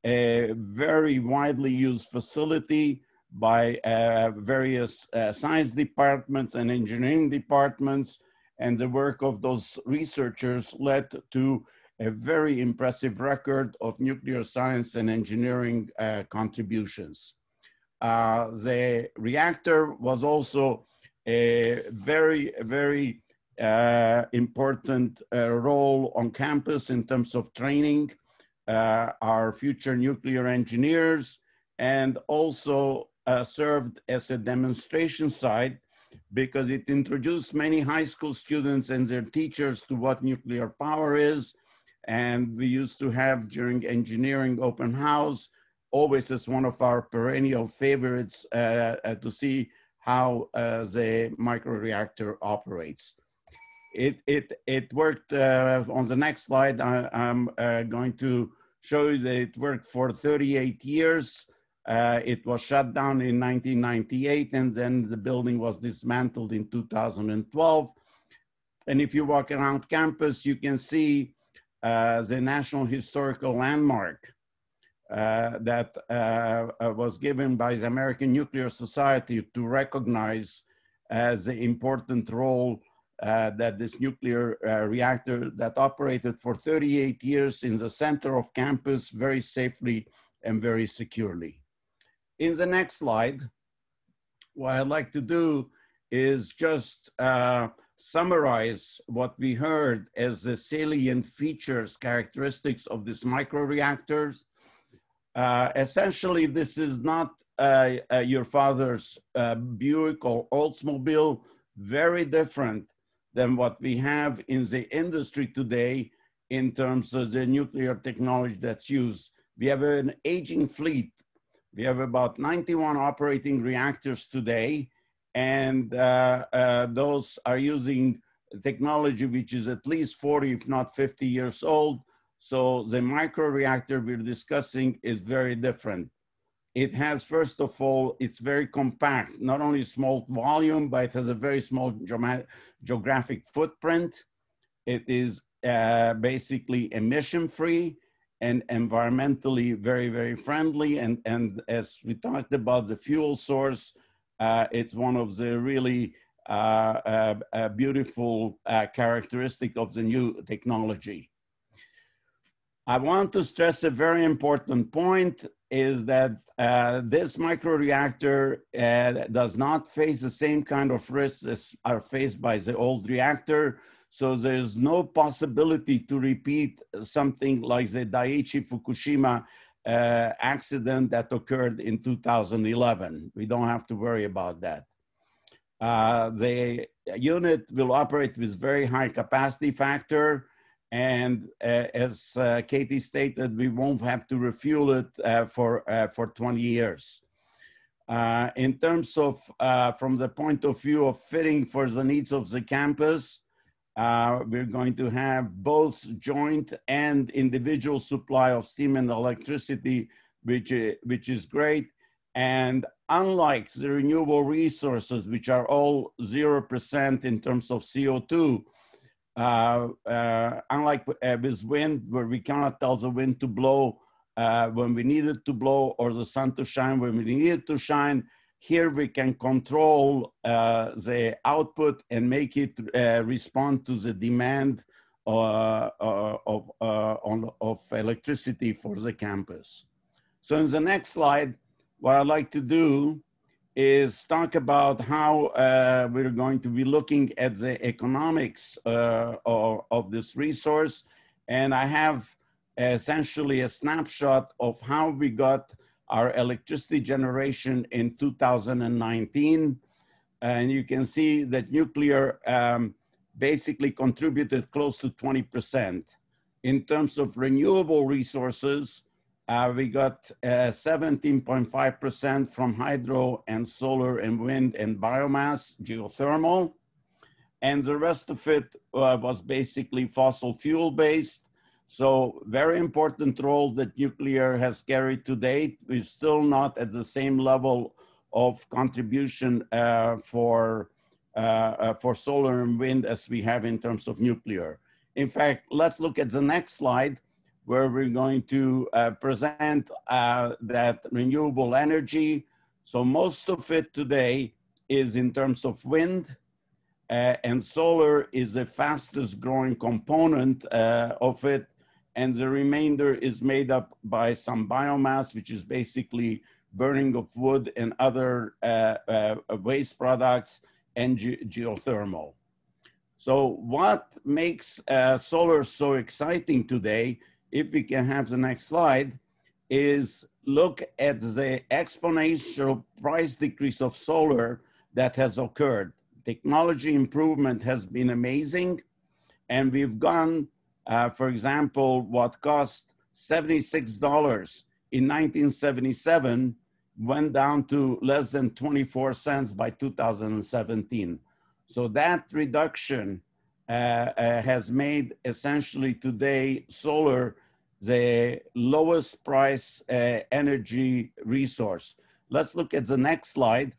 a very widely used facility by various science departments and engineering departments. And the work of those researchers led to a very impressive record of nuclear science and engineering contributions. The reactor was also a very, very important role on campus in terms of training our future nuclear engineers, and also served as a demonstration site because it introduced many high school students and their teachers to what nuclear power is. And we used to have, during engineering open house, always as one of our perennial favorites, to see how the microreactor operates. It worked, on the next slide, I'm going to show you that it worked for 38 years. It was shut down in 1998, and then the building was dismantled in 2012. And if you walk around campus, you can see the National Historical Landmark that was given by the American Nuclear Society to recognize the important role that this nuclear reactor that operated for 38 years in the center of campus very safely and very securely. In the next slide, what I'd like to do is just summarize what we heard as the salient features, characteristics of these microreactors. Essentially, this is not your father's Buick or Oldsmobile, very different than what we have in the industry today in terms of the nuclear technology that's used. We have an aging fleet. We have about 91 operating reactors today, and those are using technology which is at least 40, if not 50 years old. So the microreactor we're discussing is very different. It has, first of all, it's very compact, not only small volume, but it has a very small geographic footprint. It is basically emission-free and environmentally very, very friendly. And as we talked about the fuel source, it's one of the really beautiful characteristic of the new technology. I want to stress a very important point is that this microreactor does not face the same kind of risks as are faced by the old reactor. So there's no possibility to repeat something like the Daiichi Fukushima accident that occurred in 2011. We don't have to worry about that. The unit will operate with very high capacity factor. And as Katy stated, we won't have to refuel it for 20 years. In terms of, from the point of view of fitting for the needs of the campus, we're going to have both joint and individual supply of steam and electricity, which is great. And unlike the renewable resources, which are all 0% in terms of CO2, unlike with wind, where we cannot tell the wind to blow when we need it to blow or the sun to shine when we need it to shine, here we can control the output and make it respond to the demand of electricity for the campus. So in the next slide, what I'd like to do is talk about how we're going to be looking at the economics of this resource. And I have essentially a snapshot of how we got our electricity generation in 2019. And you can see that nuclear basically contributed close to 20%. In terms of renewable resources, we got 17.5% from hydro and solar and wind and biomass, geothermal. And the rest of it was basically fossil fuel based. So very important role that nuclear has carried to date. We're still not at the same level of contribution for solar and wind as we have in terms of nuclear. In fact, let's look at the next slide, where we're going to present that renewable energy. So most of it today is in terms of wind, and solar is the fastest growing component of it. And the remainder is made up by some biomass, which is basically burning of wood and other waste products, and geothermal. So what makes solar so exciting today, if we can have the next slide, is look at the exponential price decrease of solar that has occurred. Technology improvement has been amazing. And we've gone, for example, what cost $76 in 1977 went down to less than 24 cents by 2017. So that reduction has made essentially today solar the lowest price energy resource. Let's look at the next slide,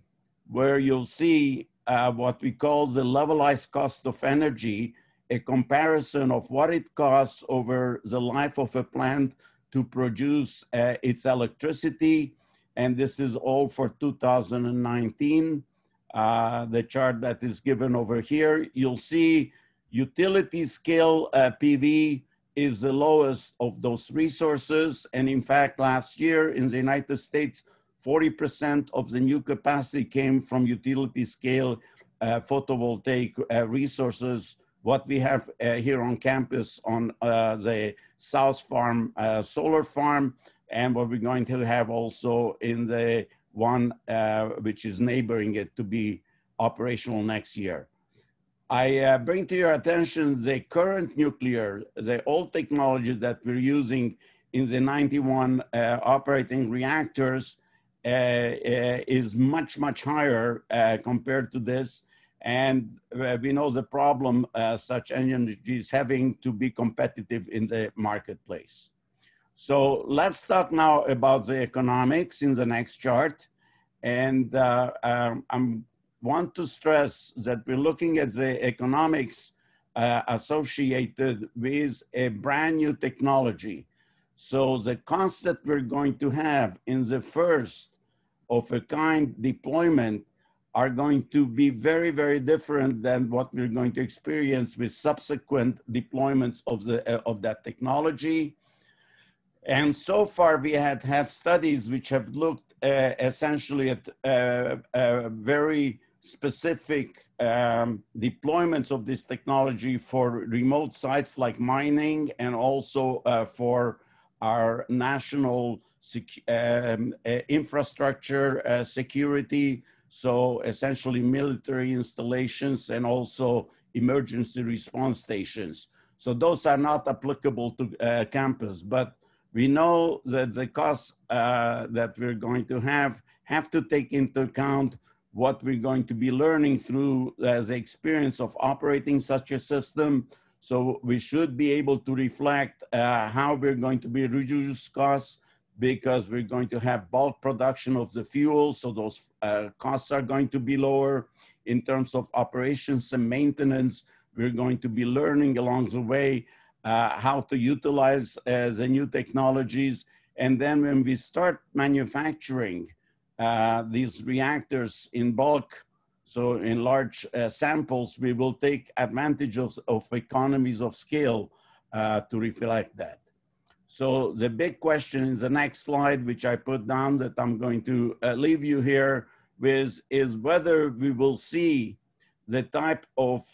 where you'll see what we call the levelized cost of energy. a comparison of what it costs over the life of a plant to produce its electricity. And this is all for 2019. The chart that is given over here, you'll see utility scale PV is the lowest of those resources. And in fact, last year in the United States, 40% of the new capacity came from utility scale photovoltaic resources. What we have here on campus on the South Farm solar farm, and what we're going to have also in the one which is neighboring it to be operational next year. I bring to your attention the current nuclear, the old technologies that we're using in the 91 operating reactors is much, much higher compared to this. And we know the problem such energy is having to be competitive in the marketplace. So let's talk now about the economics in the next chart. And I want to stress that we're looking at the economics associated with a brand new technology. So the costs that we're going to have in the first of a kind deployment are going to be very, very different than what we're going to experience with subsequent deployments of that technology. And so far we had studies which have looked essentially at very specific deployments of this technology for remote sites like mining, and also for our national infrastructure security. So essentially military installations and also emergency response stations. So those are not applicable to campus, but we know that the costs that we're going to have to take into account what we're going to be learning through the experience of operating such a system. So we should be able to reflect how we're going to be reduce costs, because we're going to have bulk production of the fuel. So those costs are going to be lower. In terms of operations and maintenance, we're going to be learning along the way how to utilize the new technologies. And then when we start manufacturing these reactors in bulk, so in large samples, we will take advantage of economies of scale to reflect that. So the big question is the next slide, which I put down that I'm going to leave you here with, is whether we will see the type of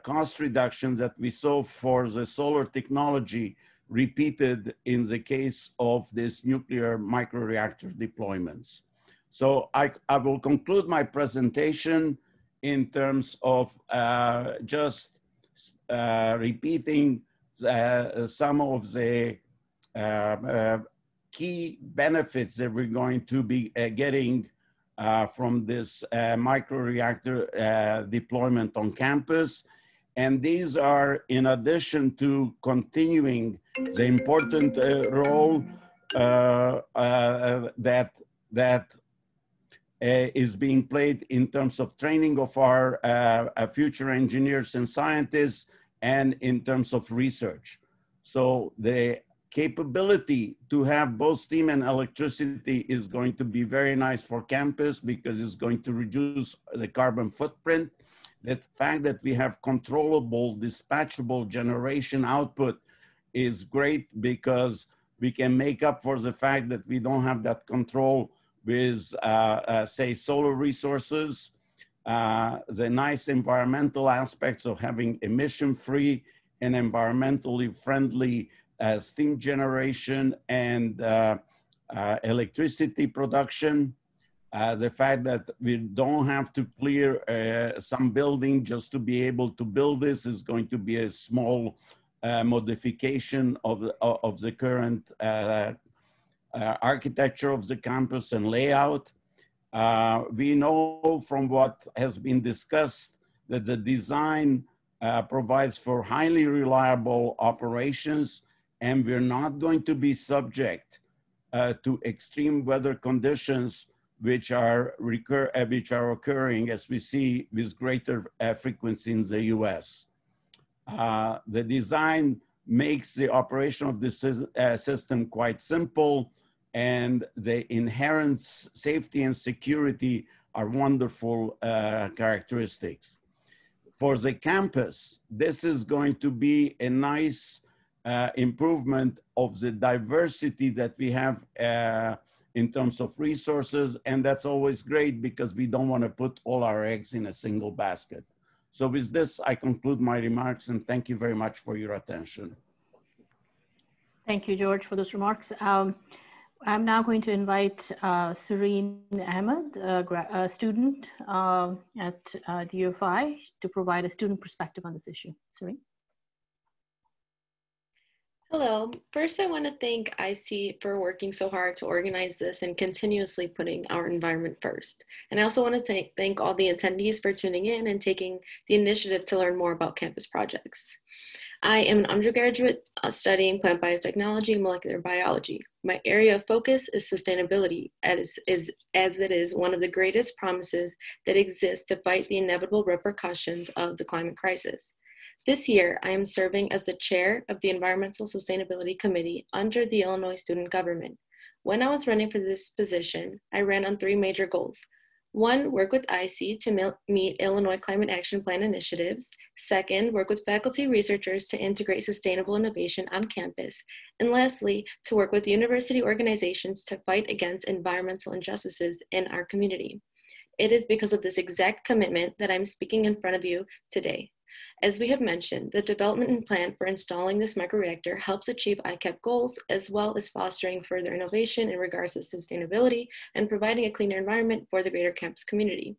cost reductions that we saw for the solar technology repeated in the case of this nuclear micro-reactor deployments. So I will conclude my presentation in terms of just repeating some of the key benefits that we're going to be getting from this micro-reactor deployment on campus. And these are in addition to continuing the important role that is being played in terms of training of our future engineers and scientists, and in terms of research. So the capability to have both steam and electricity is going to be very nice for campus, because it's going to reduce the carbon footprint. The fact that we have controllable, dispatchable generation output is great, because we can make up for the fact that we don't have that control with, say, solar resources. The nice environmental aspects of having emission-free and environmentally friendly steam generation and electricity production. The fact that we don't have to clear some building just to be able to build this is going to be a small modification of the current architecture of the campus and layout. We know from what has been discussed that the design provides for highly reliable operations, and we're not going to be subject to extreme weather conditions which are occurring, as we see, with greater frequency in the US. The design makes the operation of the system quite simple, and the inherent safety and security are wonderful characteristics. For the campus, this is going to be a nice improvement of the diversity that we have in terms of resources, and that's always great because we don't want to put all our eggs in a single basket. So with this, I conclude my remarks, and thank you very much for your attention. Thank you, George, for those remarks. I'm now going to invite Creen Ahmad, a student at the UFI, to provide a student perspective on this issue. Creen. Hello. First, I want to thank iSEE for working so hard to organize this and continuously putting our environment first. And I also want to thank all the attendees for tuning in and taking the initiative to learn more about campus projects. I am an undergraduate studying plant biotechnology and molecular biology. My area of focus is sustainability, as it is one of the greatest promises that exist to fight the inevitable repercussions of the climate crisis. This year, I am serving as the chair of the Environmental Sustainability Committee under the Illinois student government. When I was running for this position, I ran on 3 major goals. 1, work with iSEE to meet Illinois Climate Action Plan initiatives. 2nd, work with faculty researchers to integrate sustainable innovation on campus. And lastly, to work with university organizations to fight against environmental injustices in our community. It is because of this exact commitment that I'm speaking in front of you today. As we have mentioned, the development and plan for installing this microreactor helps achieve ICAP goals, as well as fostering further innovation in regards to sustainability and providing a cleaner environment for the greater campus community.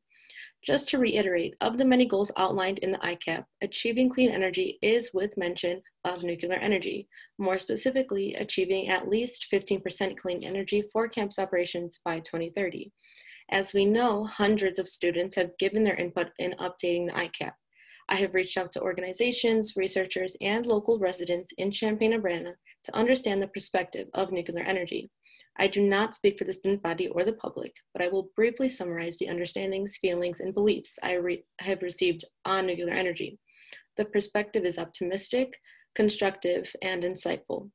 Just to reiterate, of the many goals outlined in the ICAP, achieving clean energy is with mention of nuclear energy, more specifically achieving at least 15% clean energy for campus operations by 2030. As we know, hundreds of students have given their input in updating the ICAP. I have reached out to organizations, researchers, and local residents in Champaign-Urbana to understand the perspective of nuclear energy. I do not speak for the student body or the public, but I will briefly summarize the understandings, feelings, and beliefs I have received on nuclear energy. The perspective is optimistic, constructive, and insightful.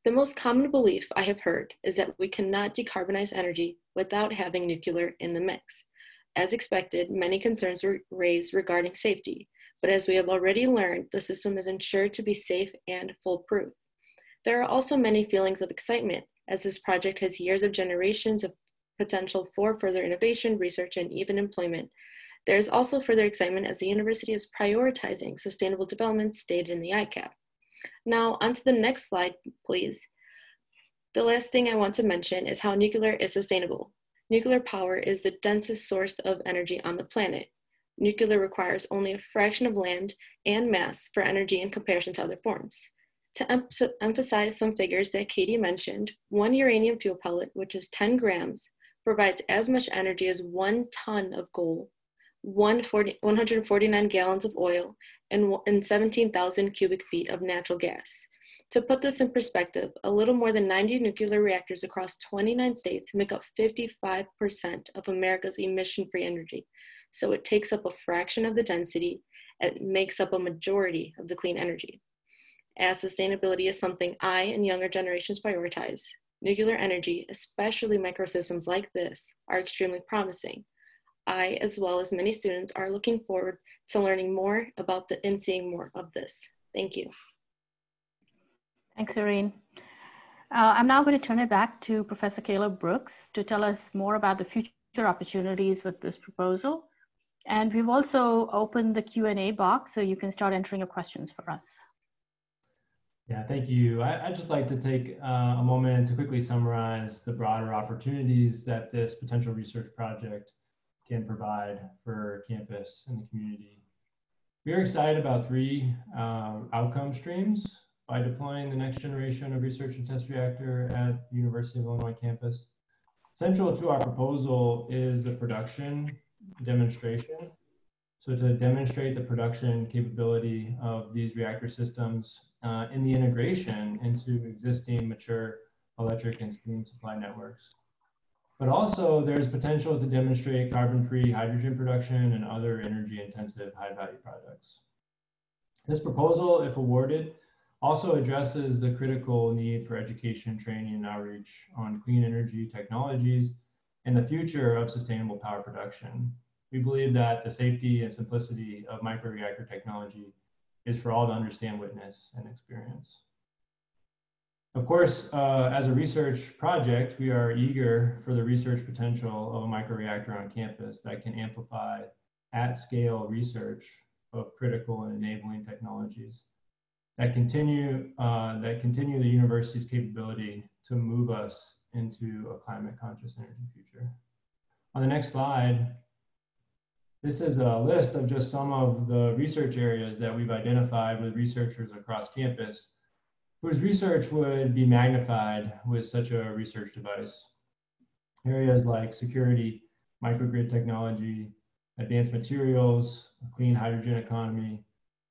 The most common belief I have heard is that we cannot decarbonize energy without having nuclear in the mix. As expected, many concerns were raised regarding safety, but as we have already learned, the system is ensured to be safe and foolproof. There are also many feelings of excitement, as this project has years of generations of potential for further innovation, research, and even employment. There is also further excitement as the university is prioritizing sustainable development stated in the ICAP. Now, on to the next slide, please. The last thing I want to mention is how nuclear is sustainable. Nuclear power is the densest source of energy on the planet. Nuclear requires only a fraction of land and mass for energy in comparison to other forms. To emphasize some figures that Katy mentioned, 1 uranium fuel pellet, which is 10 grams, provides as much energy as 1 ton of gold, 149 gallons of oil, and 17,000 cubic feet of natural gas. To put this in perspective, a little more than 90 nuclear reactors across 29 states make up 55% of America's emission-free energy. So it takes up a fraction of the density and makes up a majority of the clean energy. As sustainability is something I and younger generations prioritize, nuclear energy, especially microsystems like this, are extremely promising. I, as well as many students, are looking forward to learning more about and seeing more of this. Thank you. Thanks, Irene. I'm now going to turn it back to Professor Caleb Brooks to tell us more about the future opportunities with this proposal. And we've also opened the Q&A box, so you can start entering your questions for us. Yeah, thank you. I'd just like to take a moment to quickly summarize the broader opportunities that this potential research project can provide for campus and the community. We are excited about 3 outcome streams by deploying the next generation of research and test reactor at the University of Illinois campus. Central to our proposal is the production demonstration. So to demonstrate the production capability of these reactor systems in the integration into existing mature electric and steam supply networks. But also there's potential to demonstrate carbon-free hydrogen production and other energy-intensive high-value products. This proposal, if awarded, also addresses the critical need for education, training, and outreach on clean energy technologies and the future of sustainable power production. We believe that the safety and simplicity of microreactor technology is for all to understand, witness, and experience. Of course, as a research project, we are eager for the research potential of a microreactor on campus that can amplify at-scale research of critical and enabling technologies that continue the university's capability to move us into a climate-conscious energy future. On the next slide, this is a list of just some of the research areas that we've identified with researchers across campus whose research would be magnified with such a research device. Areas like security, microgrid technology, advanced materials, a clean hydrogen economy,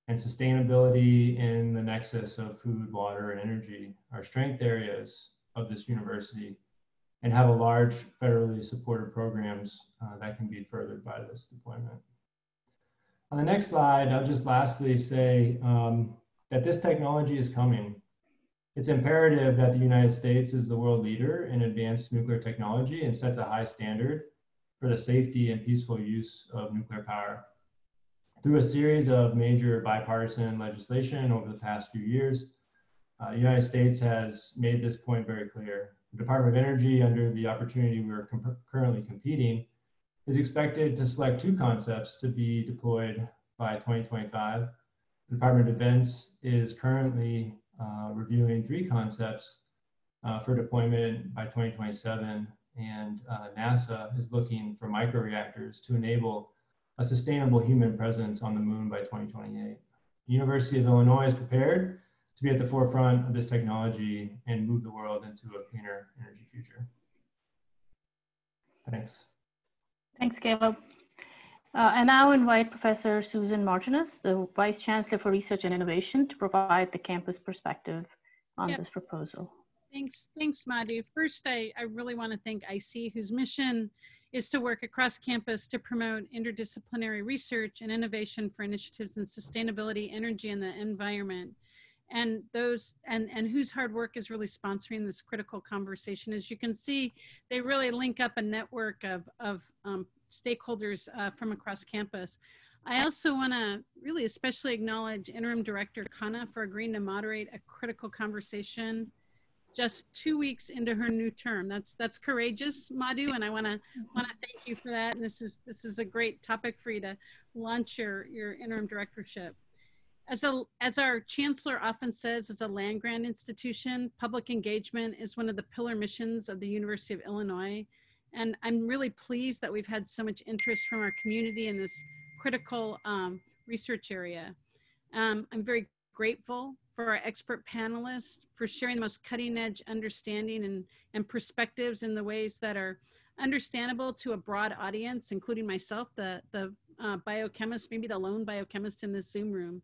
and sustainability in the nexus of food, water, and energy are strength areas of this university and have a large federally supported programs that can be furthered by this deployment. On the next slide, I'll just lastly say that this technology is coming. It's imperative that the United States is the world leader in advanced nuclear technology and sets a high standard for the safety and peaceful use of nuclear power. Through a series of major bipartisan legislation over the past few years, the United States has made this point very clear. The Department of Energy, under the opportunity we're currently competing, is expected to select 2 concepts to be deployed by 2025. The Department of Defense is currently reviewing 3 concepts for deployment by 2027, and NASA is looking for microreactors to enable a sustainable human presence on the moon by 2028. The University of Illinois is prepared to be at the forefront of this technology and move the world into a cleaner energy future. Thanks. Thanks, Caleb. I now invite Professor Susan Martinez, the Vice Chancellor for Research and Innovation, to provide the campus perspective on this proposal. Thanks, Madhu. First, I really want to thank iSEE, whose mission is to work across campus to promote interdisciplinary research and innovation for initiatives in sustainability, energy, and the environment. And whose hard work is really sponsoring this critical conversation. As you can see, they really link up a network of stakeholders from across campus. I also want to really especially acknowledge Interim Director Khanna for agreeing to moderate a critical conversation just 2 weeks into her new term. That's courageous, Madhu, and I want to thank you for that. And this is a great topic for you to launch your interim directorship. As our chancellor often says, as a land-grant institution, public engagement is one of the pillar missions of the University of Illinois. And I'm really pleased that we've had so much interest from our community in this critical research area. I'm very grateful for our expert panelists for sharing the most cutting-edge understanding and perspectives in the ways that are understandable to a broad audience, including myself, the biochemist, maybe the lone biochemist in this Zoom room.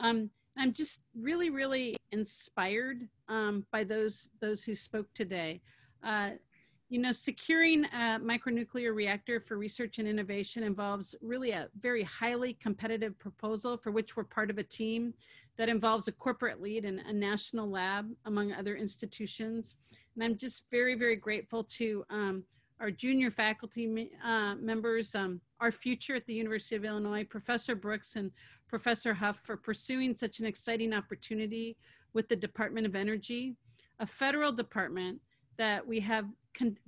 I'm just really, really inspired by those who spoke today. You know, securing a micronuclear reactor for research and innovation involves really a very highly competitive proposal for which we're part of a team that involves a corporate lead and a national lab, among other institutions. And I'm just very, very grateful to our junior faculty members, our future at the University of Illinois, Professor Brooks and Professor Huff, for pursuing such an exciting opportunity with the Department of Energy, a federal department that we have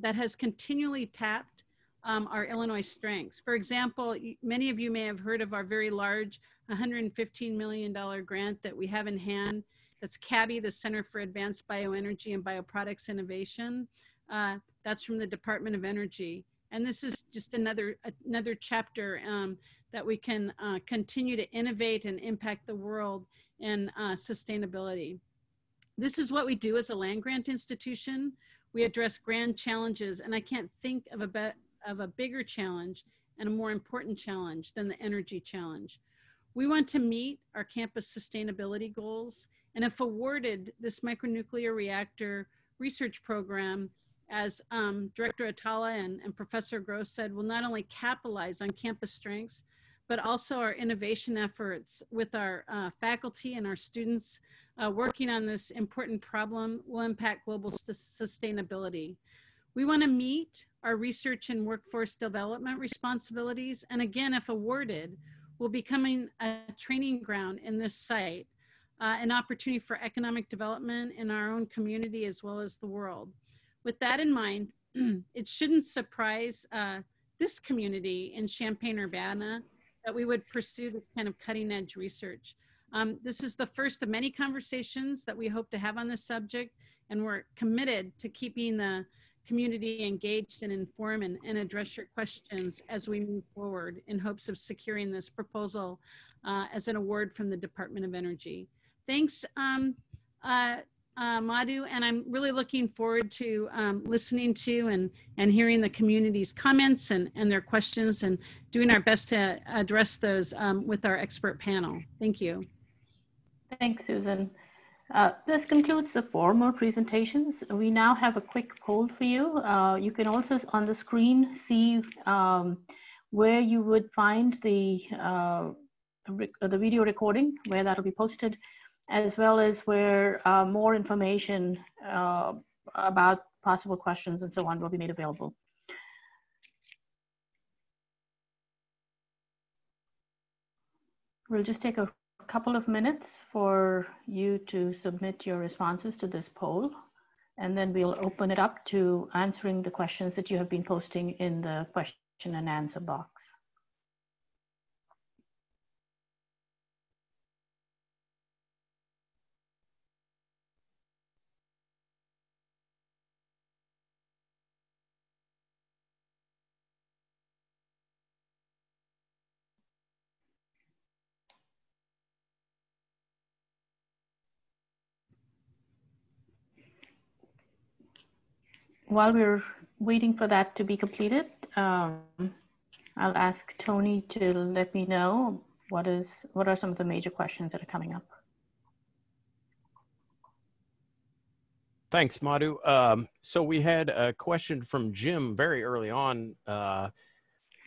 that has continually tapped our Illinois strengths. For example, many of you may have heard of our very large $115 million grant that we have in hand. That's CABI, the Center for Advanced Bioenergy and Bioproducts Innovation. That's from the Department of Energy. And this is just another chapter that we can continue to innovate and impact the world in sustainability. This is what we do as a land-grant institution. We address grand challenges, and I can't think of a bigger challenge and a more important challenge than the energy challenge. We want to meet our campus sustainability goals, and if awarded, this micronuclear reactor research program, as Director Attalla and Professor Gross said, will not only capitalize on campus strengths, but also our innovation efforts with our faculty and our students working on this important problem will impact global sustainability. We want to meet our research and workforce development responsibilities, and again, if awarded, will be becoming a training ground in this site, an opportunity for economic development in our own community as well as the world. With that in mind, it shouldn't surprise this community in Champaign-Urbana that we would pursue this kind of cutting edge research. This is the first of many conversations that we hope to have on this subject, and we're committed to keeping the community engaged and informed and address your questions as we move forward in hopes of securing this proposal as an award from the Department of Energy. Thanks, Madhu, and I'm really looking forward to listening to and hearing the community's comments and their questions and doing our best to address those with our expert panel. Thank you. Thanks, Susan. This concludes the formal presentations. We now have a quick poll for you. You can also on the screen see where you would find the video recording, where that'll be posted, as well as where more information about possible questions and so on will be made available. We'll just take a couple of minutes for you to submit your responses to this poll, and then we'll open it up to answering the questions that you have been posting in the question and answer box. While we're waiting for that to be completed, I'll ask Tony to let me know what are some of the major questions that are coming up. Thanks, Madhu. So we had a question from Jim very early on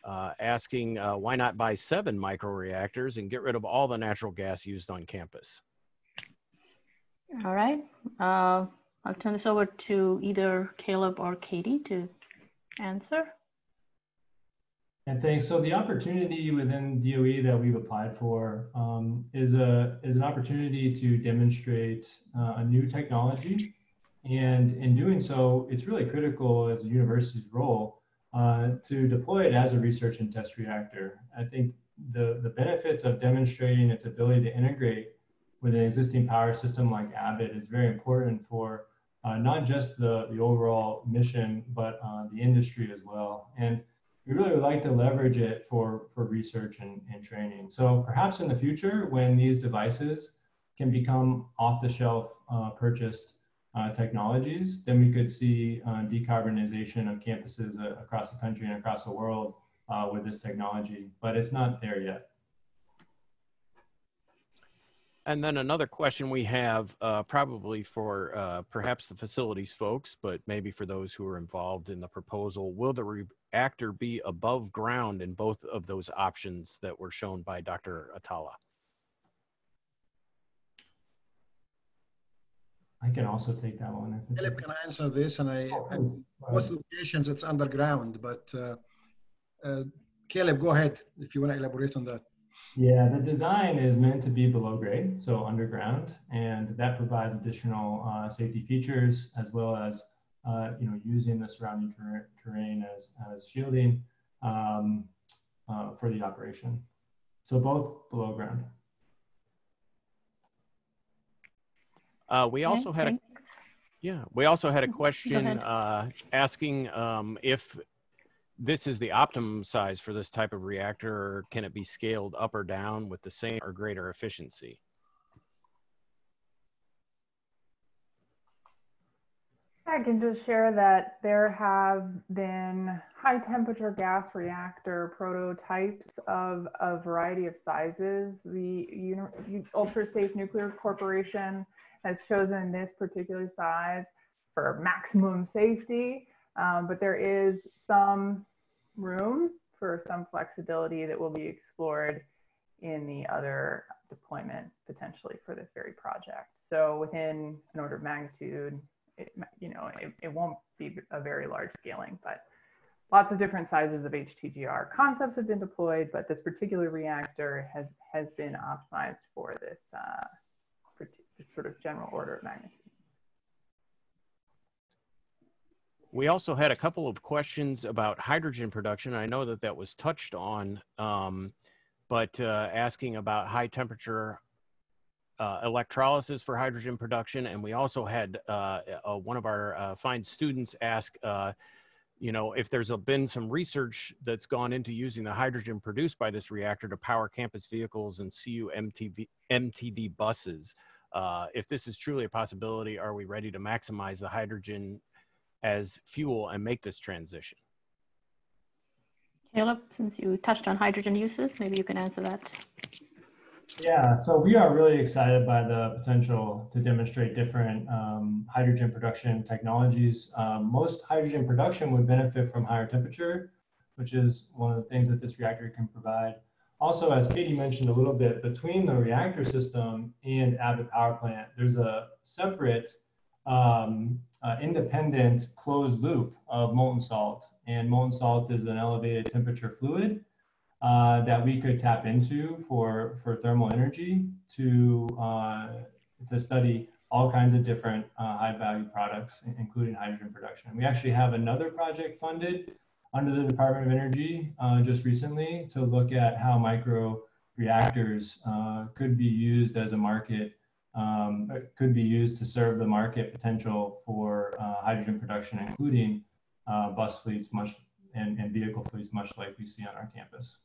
asking why not buy 7 microreactors and get rid of all the natural gas used on campus? All right. I'll turn this over to either Caleb or Katy to answer. And thanks. So the opportunity within DOE that we've applied for is an opportunity to demonstrate a new technology. And in doing so, it's really critical as a university's role to deploy it as a research and test reactor. I think the benefits of demonstrating its ability to integrate with an existing power system like Abbott is very important for not just the overall mission, but the industry as well. And we really would like to leverage it for research and training. So perhaps in the future, when these devices can become off-the-shelf purchased technologies, then we could see decarbonization of campuses across the country and across the world with this technology, but it's not there yet. And then another question we have probably for perhaps the facilities folks, but maybe for those who are involved in the proposal, will the reactor be above ground in both of those options that were shown by Dr. Attalla? I can also take that one. Caleb can answer this, and both locations it's underground, but Caleb, go ahead if you want to elaborate on that. Yeah, the design is meant to be below grade, so underground, and that provides additional safety features as well as using the surrounding terrain as shielding for the operation. So both below ground. We also had a question asking if this is the optimum size for this type of reactor, or can it be scaled up or down with the same or greater efficiency? I can just share that there have been high temperature gas reactor prototypes of a variety of sizes. The Ultra Safe Nuclear Corporation has chosen this particular size for maximum safety, but there is some room for some flexibility that will be explored in the other deployment potentially for this very project. So within an order of magnitude, it won't be a very large scaling, but lots of different sizes of HTGR concepts have been deployed, but this particular reactor has been optimized for this, this sort of general order of magnitude. We also had a couple of questions about hydrogen production. I know that that was touched on, but asking about high temperature electrolysis for hydrogen production. And we also had one of our fine students ask, you know, if there's been some research that's gone into using the hydrogen produced by this reactor to power campus vehicles and CU MTD buses. If this is truly a possibility, are we ready to maximize the hydrogen as fuel and make this transition? Caleb, since you touched on hydrogen uses, maybe you can answer that. Yeah, so we are really excited by the potential to demonstrate different hydrogen production technologies. Most hydrogen production would benefit from higher temperature, which is one of the things that this reactor can provide. Also, as Katy mentioned a little bit, between the reactor system and Abbott power plant, there's a separate independent closed loop of molten salt. And molten salt is an elevated temperature fluid that we could tap into for thermal energy to study all kinds of different high value products, including hydrogen production. We actually have another project funded under the Department of Energy just recently to look at how micro-reactors could be used as a market, could be used to serve the market potential for hydrogen production, including bus fleets and vehicle fleets, much like we see on our campus.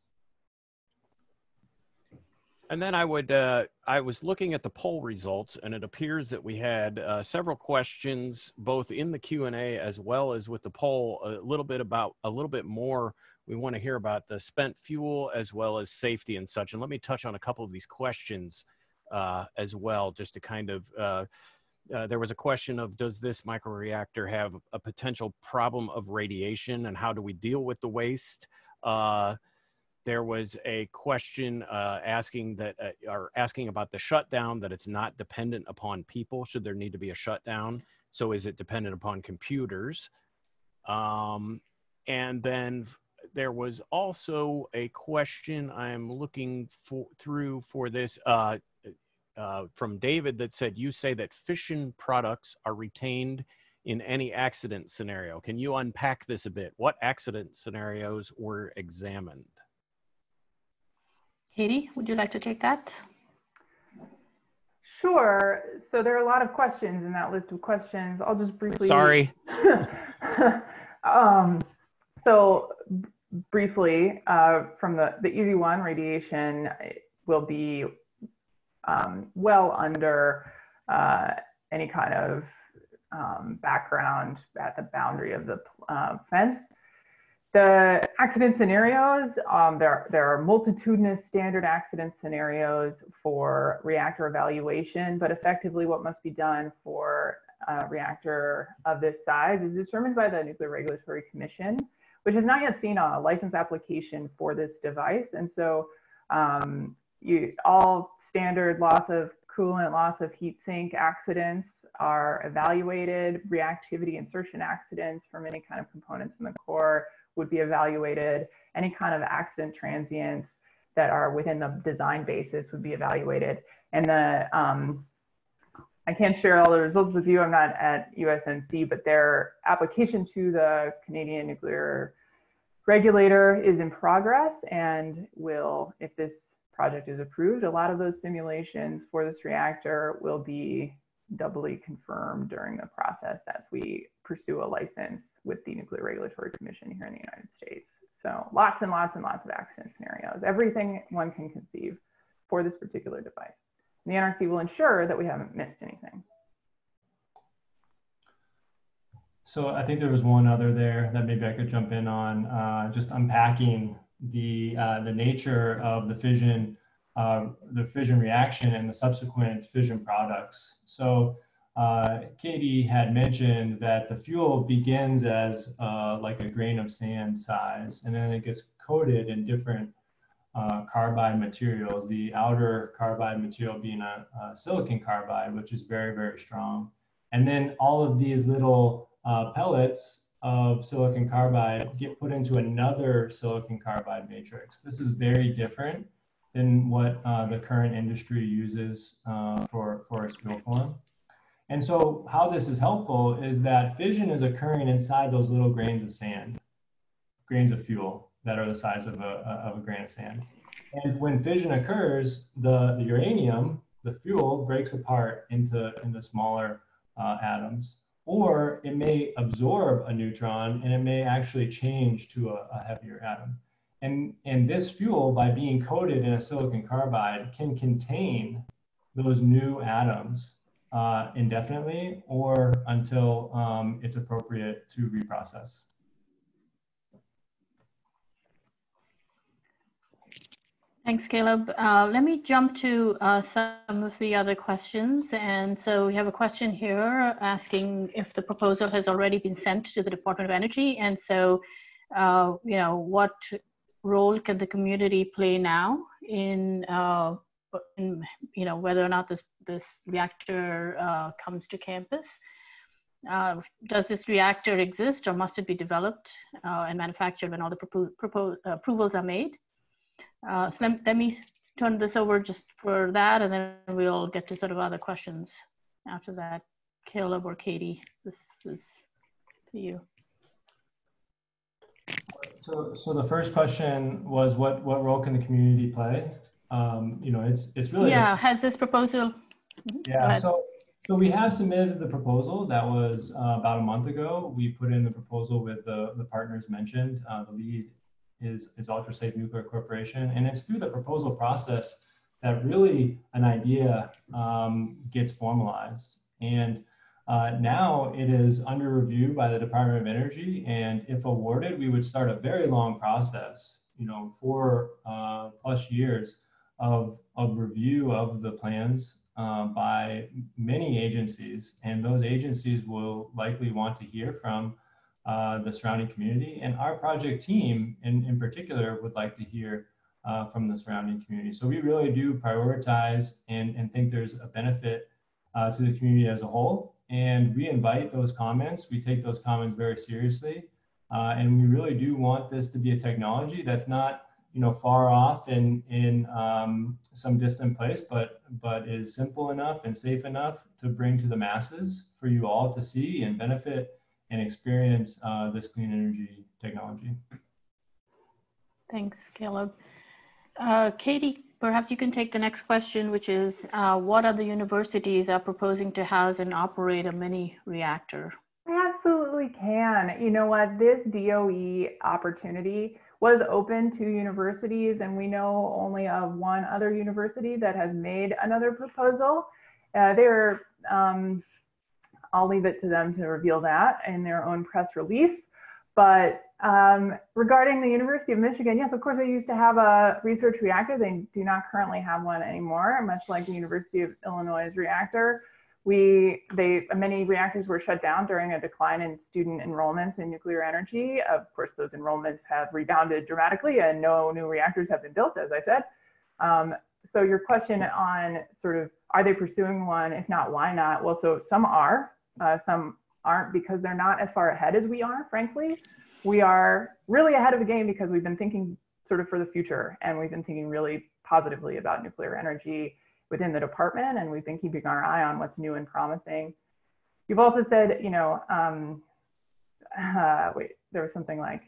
And then I was looking at the poll results, and it appears that we had several questions, both in the Q&A as well as with the poll, a little bit more. We want to hear about the spent fuel as well as safety and such. And let me touch on a couple of these questions as well, just to kind of, there was a question of, does this microreactor have a potential problem of radiation, and how do we deal with the waste? There was a question asking about the shutdown, that it's not dependent upon people. Should there need to be a shutdown? So is it dependent upon computers? And then there was also a question I'm looking through for this from David that said, you say that fission products are retained in any accident scenario. Can you unpack this a bit? What accident scenarios were examined? Katy, would you like to take that? Sure. So there are a lot of questions in that list of questions. I'll just briefly. Sorry. So briefly, from the easy one, radiation will be well under any kind of background at the boundary of the fence. The accident scenarios, there are multitudinous standard accident scenarios for reactor evaluation, but effectively what must be done for a reactor of this size is determined by the Nuclear Regulatory Commission, which has not yet seen a license application for this device. And so all standard loss of coolant, loss of heat sink accidents are evaluated. Reactivity insertion accidents from any kind of components in the core would be evaluated. Any kind of accident transients that are within the design basis would be evaluated. And I can't share all the results with you. I'm not at USNC, but their application to the Canadian Nuclear Regulator is in progress and will, if this project is approved, a lot of those simulations for this reactor will be doubly confirmed during the process as we pursue a license with the Nuclear Regulatory Commission here in the United States. So lots and lots and lots of accident scenarios, everything one can conceive for this particular device. And the NRC will ensure that we haven't missed anything. So I think there was one other there that maybe I could jump in on, just unpacking the nature of the fission reaction and the subsequent fission products. So Katy had mentioned that the fuel begins as like a grain of sand size, and then it gets coated in different carbide materials, the outer carbide material being a silicon carbide, which is very, very strong. And then all of these little pellets of silicon carbide get put into another silicon carbide matrix. This is very different than what the current industry uses for its fuel form. And so how this is helpful is that fission is occurring inside those little grains of sand, grains of fuel that are the size of a grain of sand. And when fission occurs, the uranium, the fuel, breaks apart into smaller atoms, or it may absorb a neutron and it may actually change to a heavier atom. And this fuel, by being coated in a silicon carbide, can contain those new atoms indefinitely or until it's appropriate to reprocess. Thanks, Caleb. Let me jump to some of the other questions. And so we have a question here asking if the proposal has already been sent to the Department of Energy. And so, you know, what role can the community play now in you know, whether or not this reactor comes to campus? Does this reactor exist, or must it be developed and manufactured when all the approvals are made? So let me turn this over just for that, and then we'll get to sort of other questions after that. Caleb or Katy, this is to you. So the first question was what role can the community play? You know, it's really, yeah. Has this proposal? Yeah. So we have submitted the proposal. That was about a month ago. We put in the proposal with the partners mentioned. The lead is Ultrasafe Nuclear Corporation, and it's through the proposal process that really an idea gets formalized. And now it is under review by the Department of Energy, and if awarded, we would start a very long process, you know, 4+ years of review of the plans by many agencies, and those agencies will likely want to hear from the surrounding community, and our project team in particular would like to hear from the surrounding community. So we really do prioritize and think there's a benefit to the community as a whole, and we invite those comments. We take those comments very seriously, and we really do want this to be a technology that's not, you know, far off in some distant place, but is simple enough and safe enough to bring to the masses for you all to see and benefit and experience this clean energy technology. Thanks, Caleb. Katy, perhaps you can take the next question, which is what other universities are proposing to house and operate a mini reactor? I absolutely can. You know what, this DOE opportunity was open to universities, and we know only of one other university that has made another proposal. I'll leave it to them to reveal that in their own press release. But regarding the University of Michigan, yes, of course, they used to have a research reactor. They do not currently have one anymore, much like the University of Illinois reactor. Many reactors were shut down during a decline in student enrollments in nuclear energy. Of course, those enrollments have rebounded dramatically, and no new reactors have been built, as I said. So your question on sort of, are they pursuing one? If not, why not? Well, so some are. Some aren't, because they're not as far ahead as we are, frankly. We are really ahead of the game because we've been thinking sort of for the future, and we've been thinking really positively about nuclear energy within the department, and we've been keeping our eye on what's new and promising. You've also said, you know, wait, there was something like,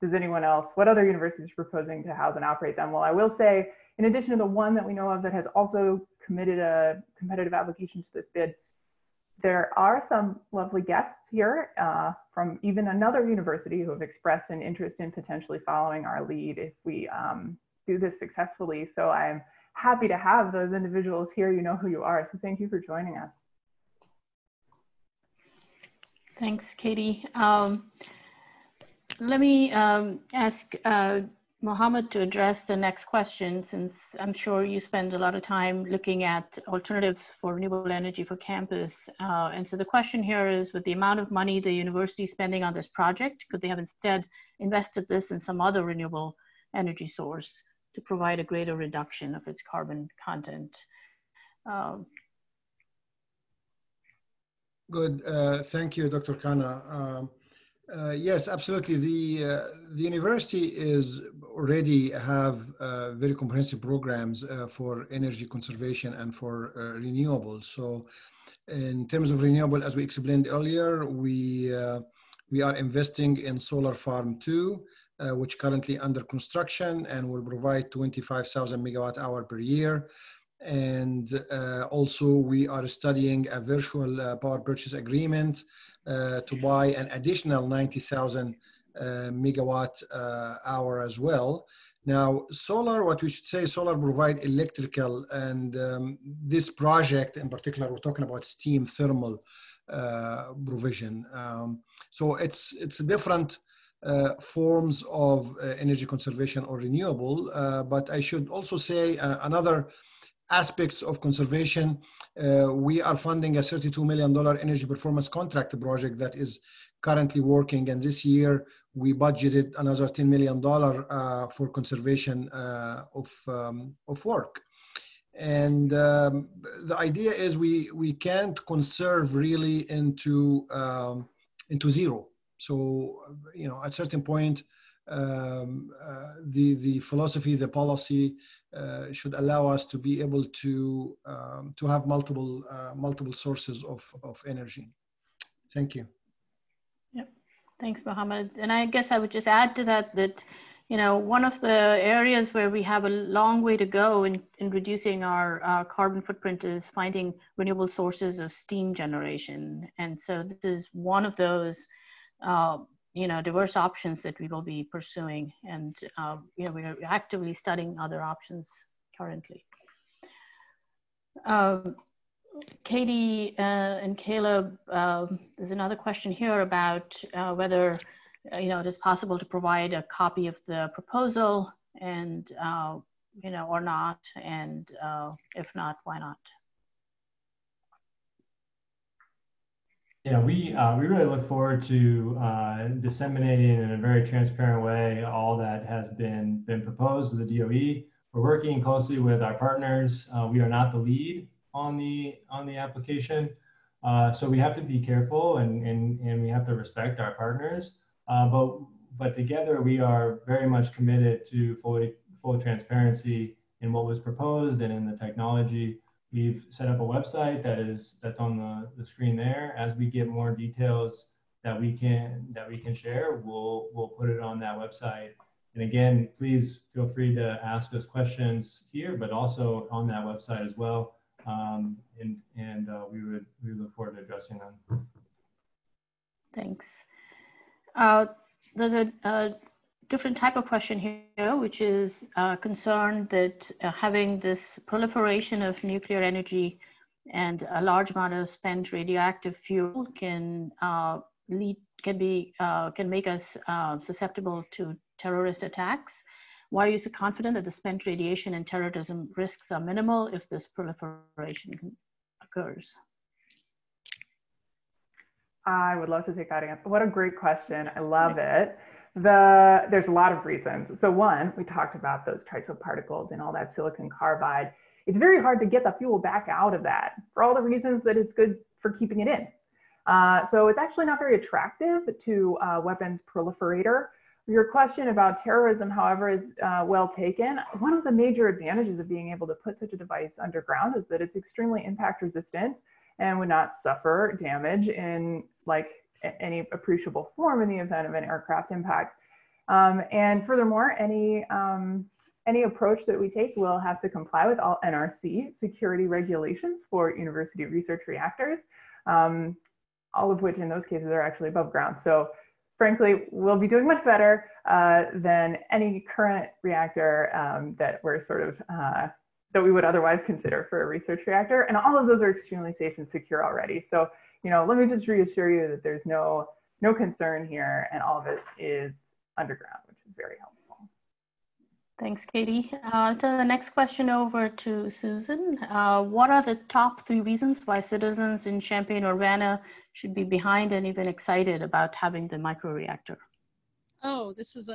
does anyone else, what other universities are proposing to house and operate them? Well, I will say, in addition to the one that we know of that has also committed a competitive application to this bid, there are some lovely guests here from even another university who have expressed an interest in potentially following our lead if we do this successfully. So I'm happy to have those individuals here. You know who you are. So thank you for joining us. Thanks, Katy. Let me ask Mohamed, to address the next question, since I'm sure you spend a lot of time looking at alternatives for renewable energy for campus. And so the question here is, with the amount of money the university is spending on this project, could they have instead invested this in some other renewable energy source to provide a greater reduction of its carbon content? Good. Thank you, Dr. Khanna. Yes, absolutely. The university is already have very comprehensive programs for energy conservation and for renewables. So in terms of renewable, as we explained earlier, we are investing in Solar Farm 2, which currently under construction and will provide 25,000 megawatt hour per year. And also we are studying a virtual power purchase agreement to buy an additional 90,000 megawatt hour as well. Now, solar, what we should say, solar provide electrical, and this project in particular, we're talking about steam thermal provision. So it's different forms of energy conservation or renewable, but I should also say another aspects of conservation. We are funding a $32 million energy performance contract project that is currently working, and this year we budgeted another $10 million for conservation of work. And the idea is we can't conserve really into zero. So, you know, at a certain point, the philosophy, the policy should allow us to be able to have multiple sources of energy. Thank you. Yep. Thanks, Mohamed. And I guess I would just add to that, you know, one of the areas where we have a long way to go in reducing our carbon footprint is finding renewable sources of steam generation. And so this is one of those you know, diverse options that we will be pursuing. And, you know, we are actively studying other options currently. Katy and Caleb, there's another question here about whether, you know, it is possible to provide a copy of the proposal and, you know, or not. And if not, why not? Yeah, we really look forward to disseminating in a very transparent way all that has been proposed with the DOE. We're working closely with our partners. We are not the lead on the application, so we have to be careful and we have to respect our partners. But together we are very much committed to full transparency in what was proposed and in the technology. We've set up a website that's on the screen there. As we get more details that we can share, we'll put it on that website. And again, please feel free to ask us questions here, but also on that website as well. We look forward to addressing them. Thanks. There's a different type of question here, which is concerned that having this proliferation of nuclear energy and a large amount of spent radioactive fuel can make us susceptible to terrorist attacks. Why are you so confident that the spent radiation and terrorism risks are minimal if this proliferation occurs? I would love to take that answer. What a great question. I love it. There's a lot of reasons. So one, we talked about those trace particles and all that silicon carbide. It's very hard to get the fuel back out of that for all the reasons that it's good for keeping it in. So it's actually not very attractive to weapons proliferator. Your question about terrorism, however, is well taken. One of the major advantages of being able to put such a device underground is that it's extremely impact resistant and would not suffer damage in like any appreciable form in the event of an aircraft impact. And furthermore, any approach that we take will have to comply with all NRC security regulations for university research reactors, all of which in those cases are actually above ground. So frankly, we'll be doing much better than any current reactor that we're sort of, that we would otherwise consider for a research reactor. And all of those are extremely safe and secure already. So, you know, let me just reassure you that there's no concern here and all of it is underground, which is very helpful. Thanks, Katie. To the next question over to Susan. What are the top 3 reasons why citizens in Champaign-Urbana should be behind and even excited about having the microreactor? Oh, this is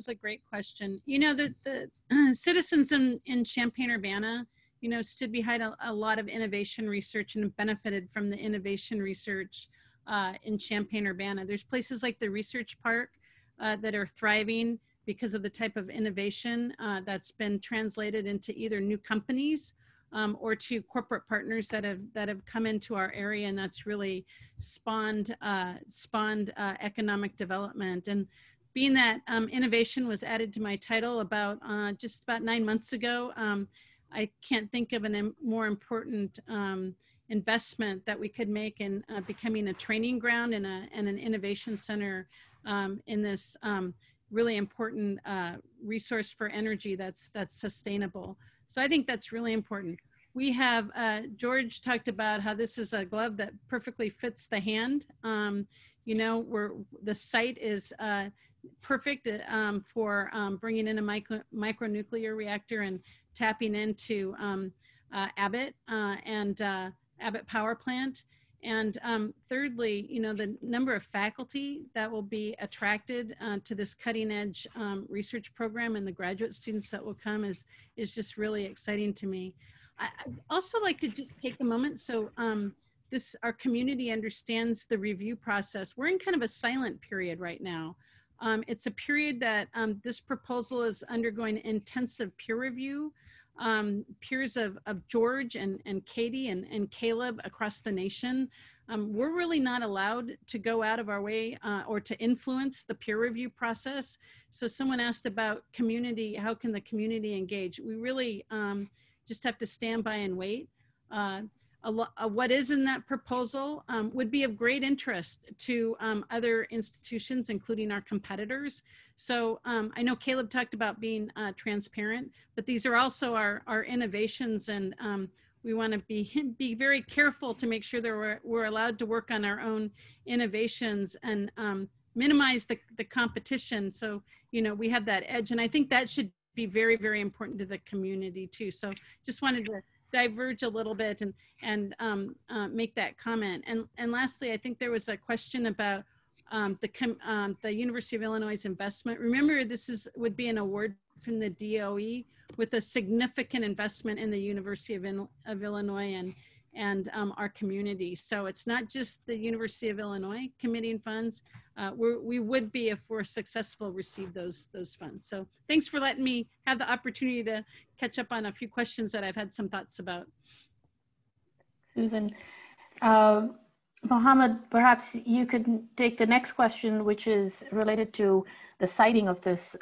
a great question. You know, the citizens in Champaign-Urbana, you know, stood behind a lot of innovation research and benefited from the innovation research in Champaign-Urbana. There's places like the Research Park that are thriving because of the type of innovation that's been translated into either new companies or to corporate partners that have come into our area, and that's really spawned economic development. And being that innovation was added to my title just about 9 months ago, I can't think of a more important investment that we could make in becoming a training ground and an innovation center in this really important resource for energy that's sustainable. So I think that's really important. We have, George talked about how this is a glove that perfectly fits the hand. You know, the site is perfect for bringing in a micronuclear reactor and tapping into Abbott and Abbott power plant. And thirdly, you know, the number of faculty that will be attracted to this cutting edge research program and the graduate students that will come is just really exciting to me. I'd also like to just take a moment so our community understands the review process. We're in kind of a silent period right now. It's a period that this proposal is undergoing intensive peer review. Peers of George and Katy and Caleb across the nation. We're really not allowed to go out of our way or to influence the peer review process. So someone asked about community, how can the community engage? We really just have to stand by and wait. What is in that proposal would be of great interest to other institutions, including our competitors. So I know Caleb talked about being transparent, but these are also our innovations, and we want to be very careful to make sure that we're allowed to work on our own innovations and minimize the competition. So, you know, we have that edge, and I think that should be very, very important to the community too. So just wanted to diverge a little bit and make that comment. And lastly, I think there was a question about the University of Illinois' investment. Remember, this would be an award from the DOE with a significant investment in the University of Illinois and our community. So it's not just the University of Illinois committing funds. We would be, if we're successful, receive those funds. So thanks for letting me have the opportunity to catch up on a few questions that I've had some thoughts about. Susan. Mohamed, perhaps you could take the next question, which is related to the siting of this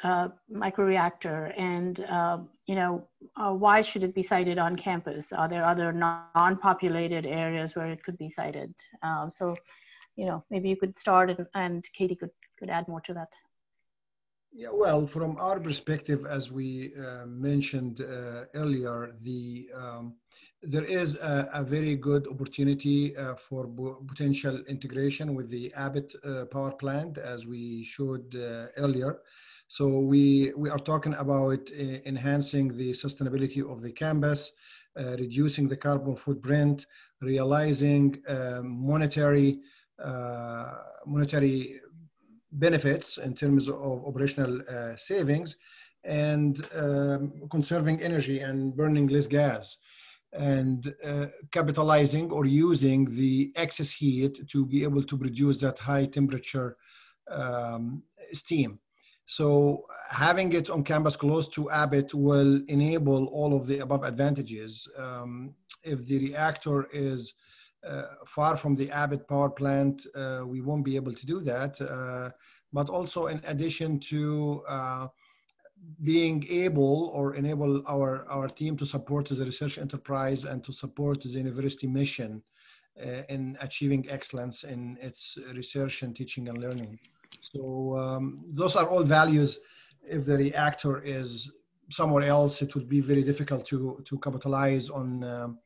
microreactor, and you know, why should it be sited on campus? Are there other non-populated areas where it could be sited? So, you know, maybe you could start, and Katy could add more to that. Yeah, well, from our perspective, as we mentioned earlier, there is a very good opportunity for potential integration with the Abbott power plant, as we showed earlier. So we are talking about enhancing the sustainability of the campus, reducing the carbon footprint, realizing monetary benefits in terms of operational savings, and conserving energy and burning less gas, and capitalizing or using the excess heat to be able to produce that high temperature steam. So having it on campus close to Abbott will enable all of the above advantages. If the reactor is far from the Abbott power plant, we won't be able to do that. But also, in addition to being able or enable our team to support the research enterprise and to support the university mission in achieving excellence in its research and teaching and learning. So those are all values. If the reactor is somewhere else, it would be very difficult to capitalize on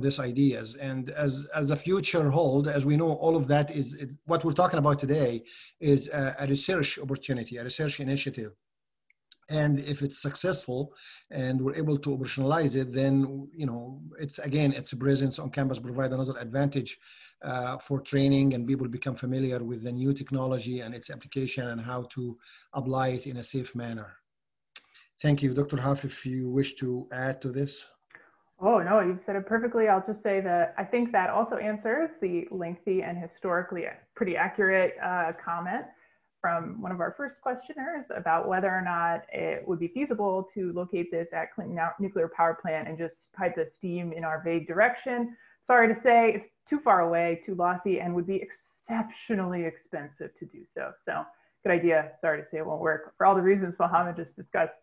these ideas. And as a future hold, as we know, all of that is what we're talking about today is a research opportunity, a research initiative. And if it's successful and we're able to operationalize it, then, you know, it's again, its presence on campus provide another advantage for training, and people become familiar with the new technology and its application and how to apply it in a safe manner. Thank you. Dr. Huff, if you wish to add to this. Oh, no, you've said it perfectly. I'll just say that I think that also answers the lengthy and historically pretty accurate comment from one of our first questioners about whether or not it would be feasible to locate this at Clinton nuclear power plant and just pipe the steam in our vague direction. Sorry to say, it's too far away, too lossy, and would be exceptionally expensive to do so. So good idea. Sorry to say it won't work for all the reasons Mohamed just discussed.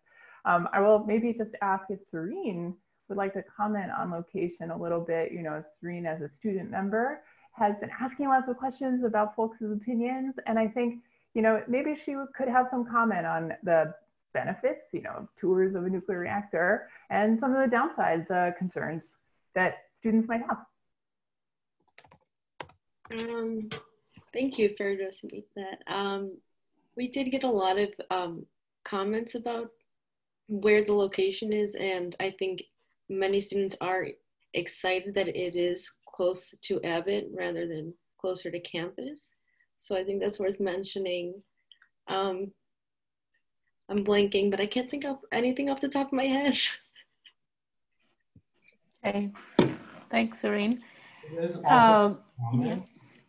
I will maybe just ask if Serene would like to comment on location a little bit. You know, Serene, as a student member, has been asking lots of questions about folks' opinions. And I think, you know, maybe she could have some comment on the benefits, you know, tours of a nuclear reactor and some of the downsides, concerns that students might have. Thank you for addressing that. We did get a lot of comments about where the location is, and I think many students are excited that it is close to Abbott rather than closer to campus. So I think that's worth mentioning. I'm blanking, but I can't think of anything off the top of my head. Okay, thanks, Serene. Yeah.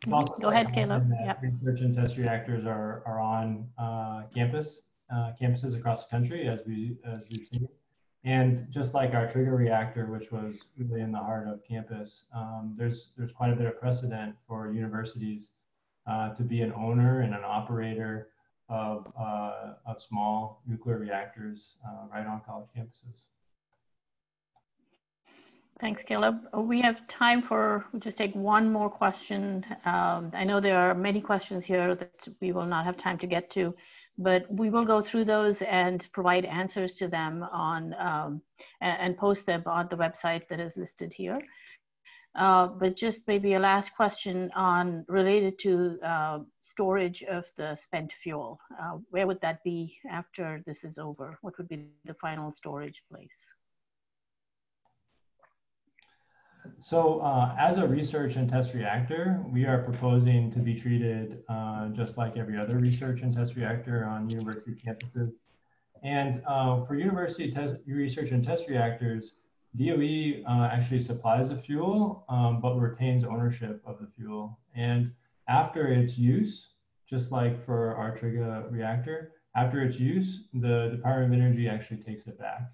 Go ahead, Caleb. Yeah. Research and test reactors are on campuses across the country, as we've seen. And just like our trigger reactor, which was really in the heart of campus, there's quite a bit of precedent for universities to be an owner and an operator of small nuclear reactors right on college campuses. Thanks, Caleb. We have time for, we'll just take one more question. I know there are many questions here that we will not have time to get to, but we will go through those and provide answers to them on and post them on the website that is listed here. But just maybe a last question on related to storage of the spent fuel. Where would that be after this is over? What would be the final storage place? So as a research and test reactor, we are proposing to be treated just like every other research and test reactor on university campuses. And for university research and test reactors, DOE actually supplies the fuel, but retains ownership of the fuel. And after its use, just like for our trigger reactor, after its use, the Department of Energy actually takes it back.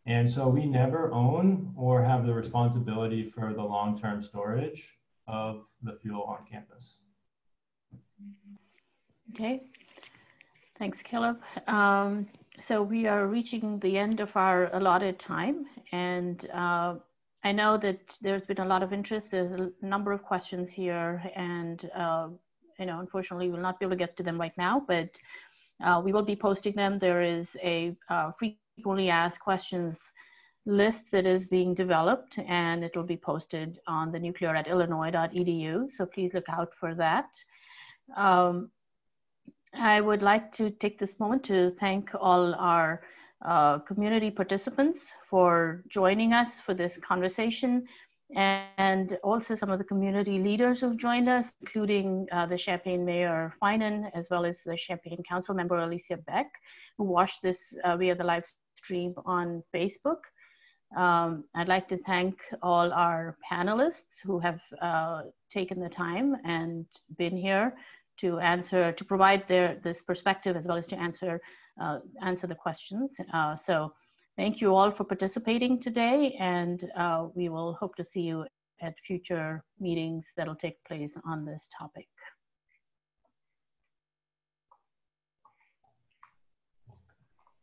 And so we never own or have the responsibility for the long-term storage of the fuel on campus. Okay, thanks, Caleb. So we are reaching the end of our allotted time, and I know that there's been a lot of interest. There's a number of questions here, and you know, unfortunately, we'll not be able to get to them right now, but we will be posting them. There is a frequently asked questions list that is being developed, and it will be posted on the nuclear@illinois.edu. So please look out for that. I would like to take this moment to thank all our community participants for joining us for this conversation, and also some of the community leaders who've joined us, including the Champaign Mayor Finan, as well as the Champaign Council Member Alicia Beck, who watched this via the live stream on Facebook. I'd like to thank all our panelists who have taken the time and been here to answer, to provide this perspective, as well as to answer the questions. So thank you all for participating today, and we will hope to see you at future meetings that'll take place on this topic.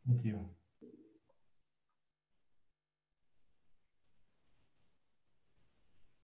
Thank you.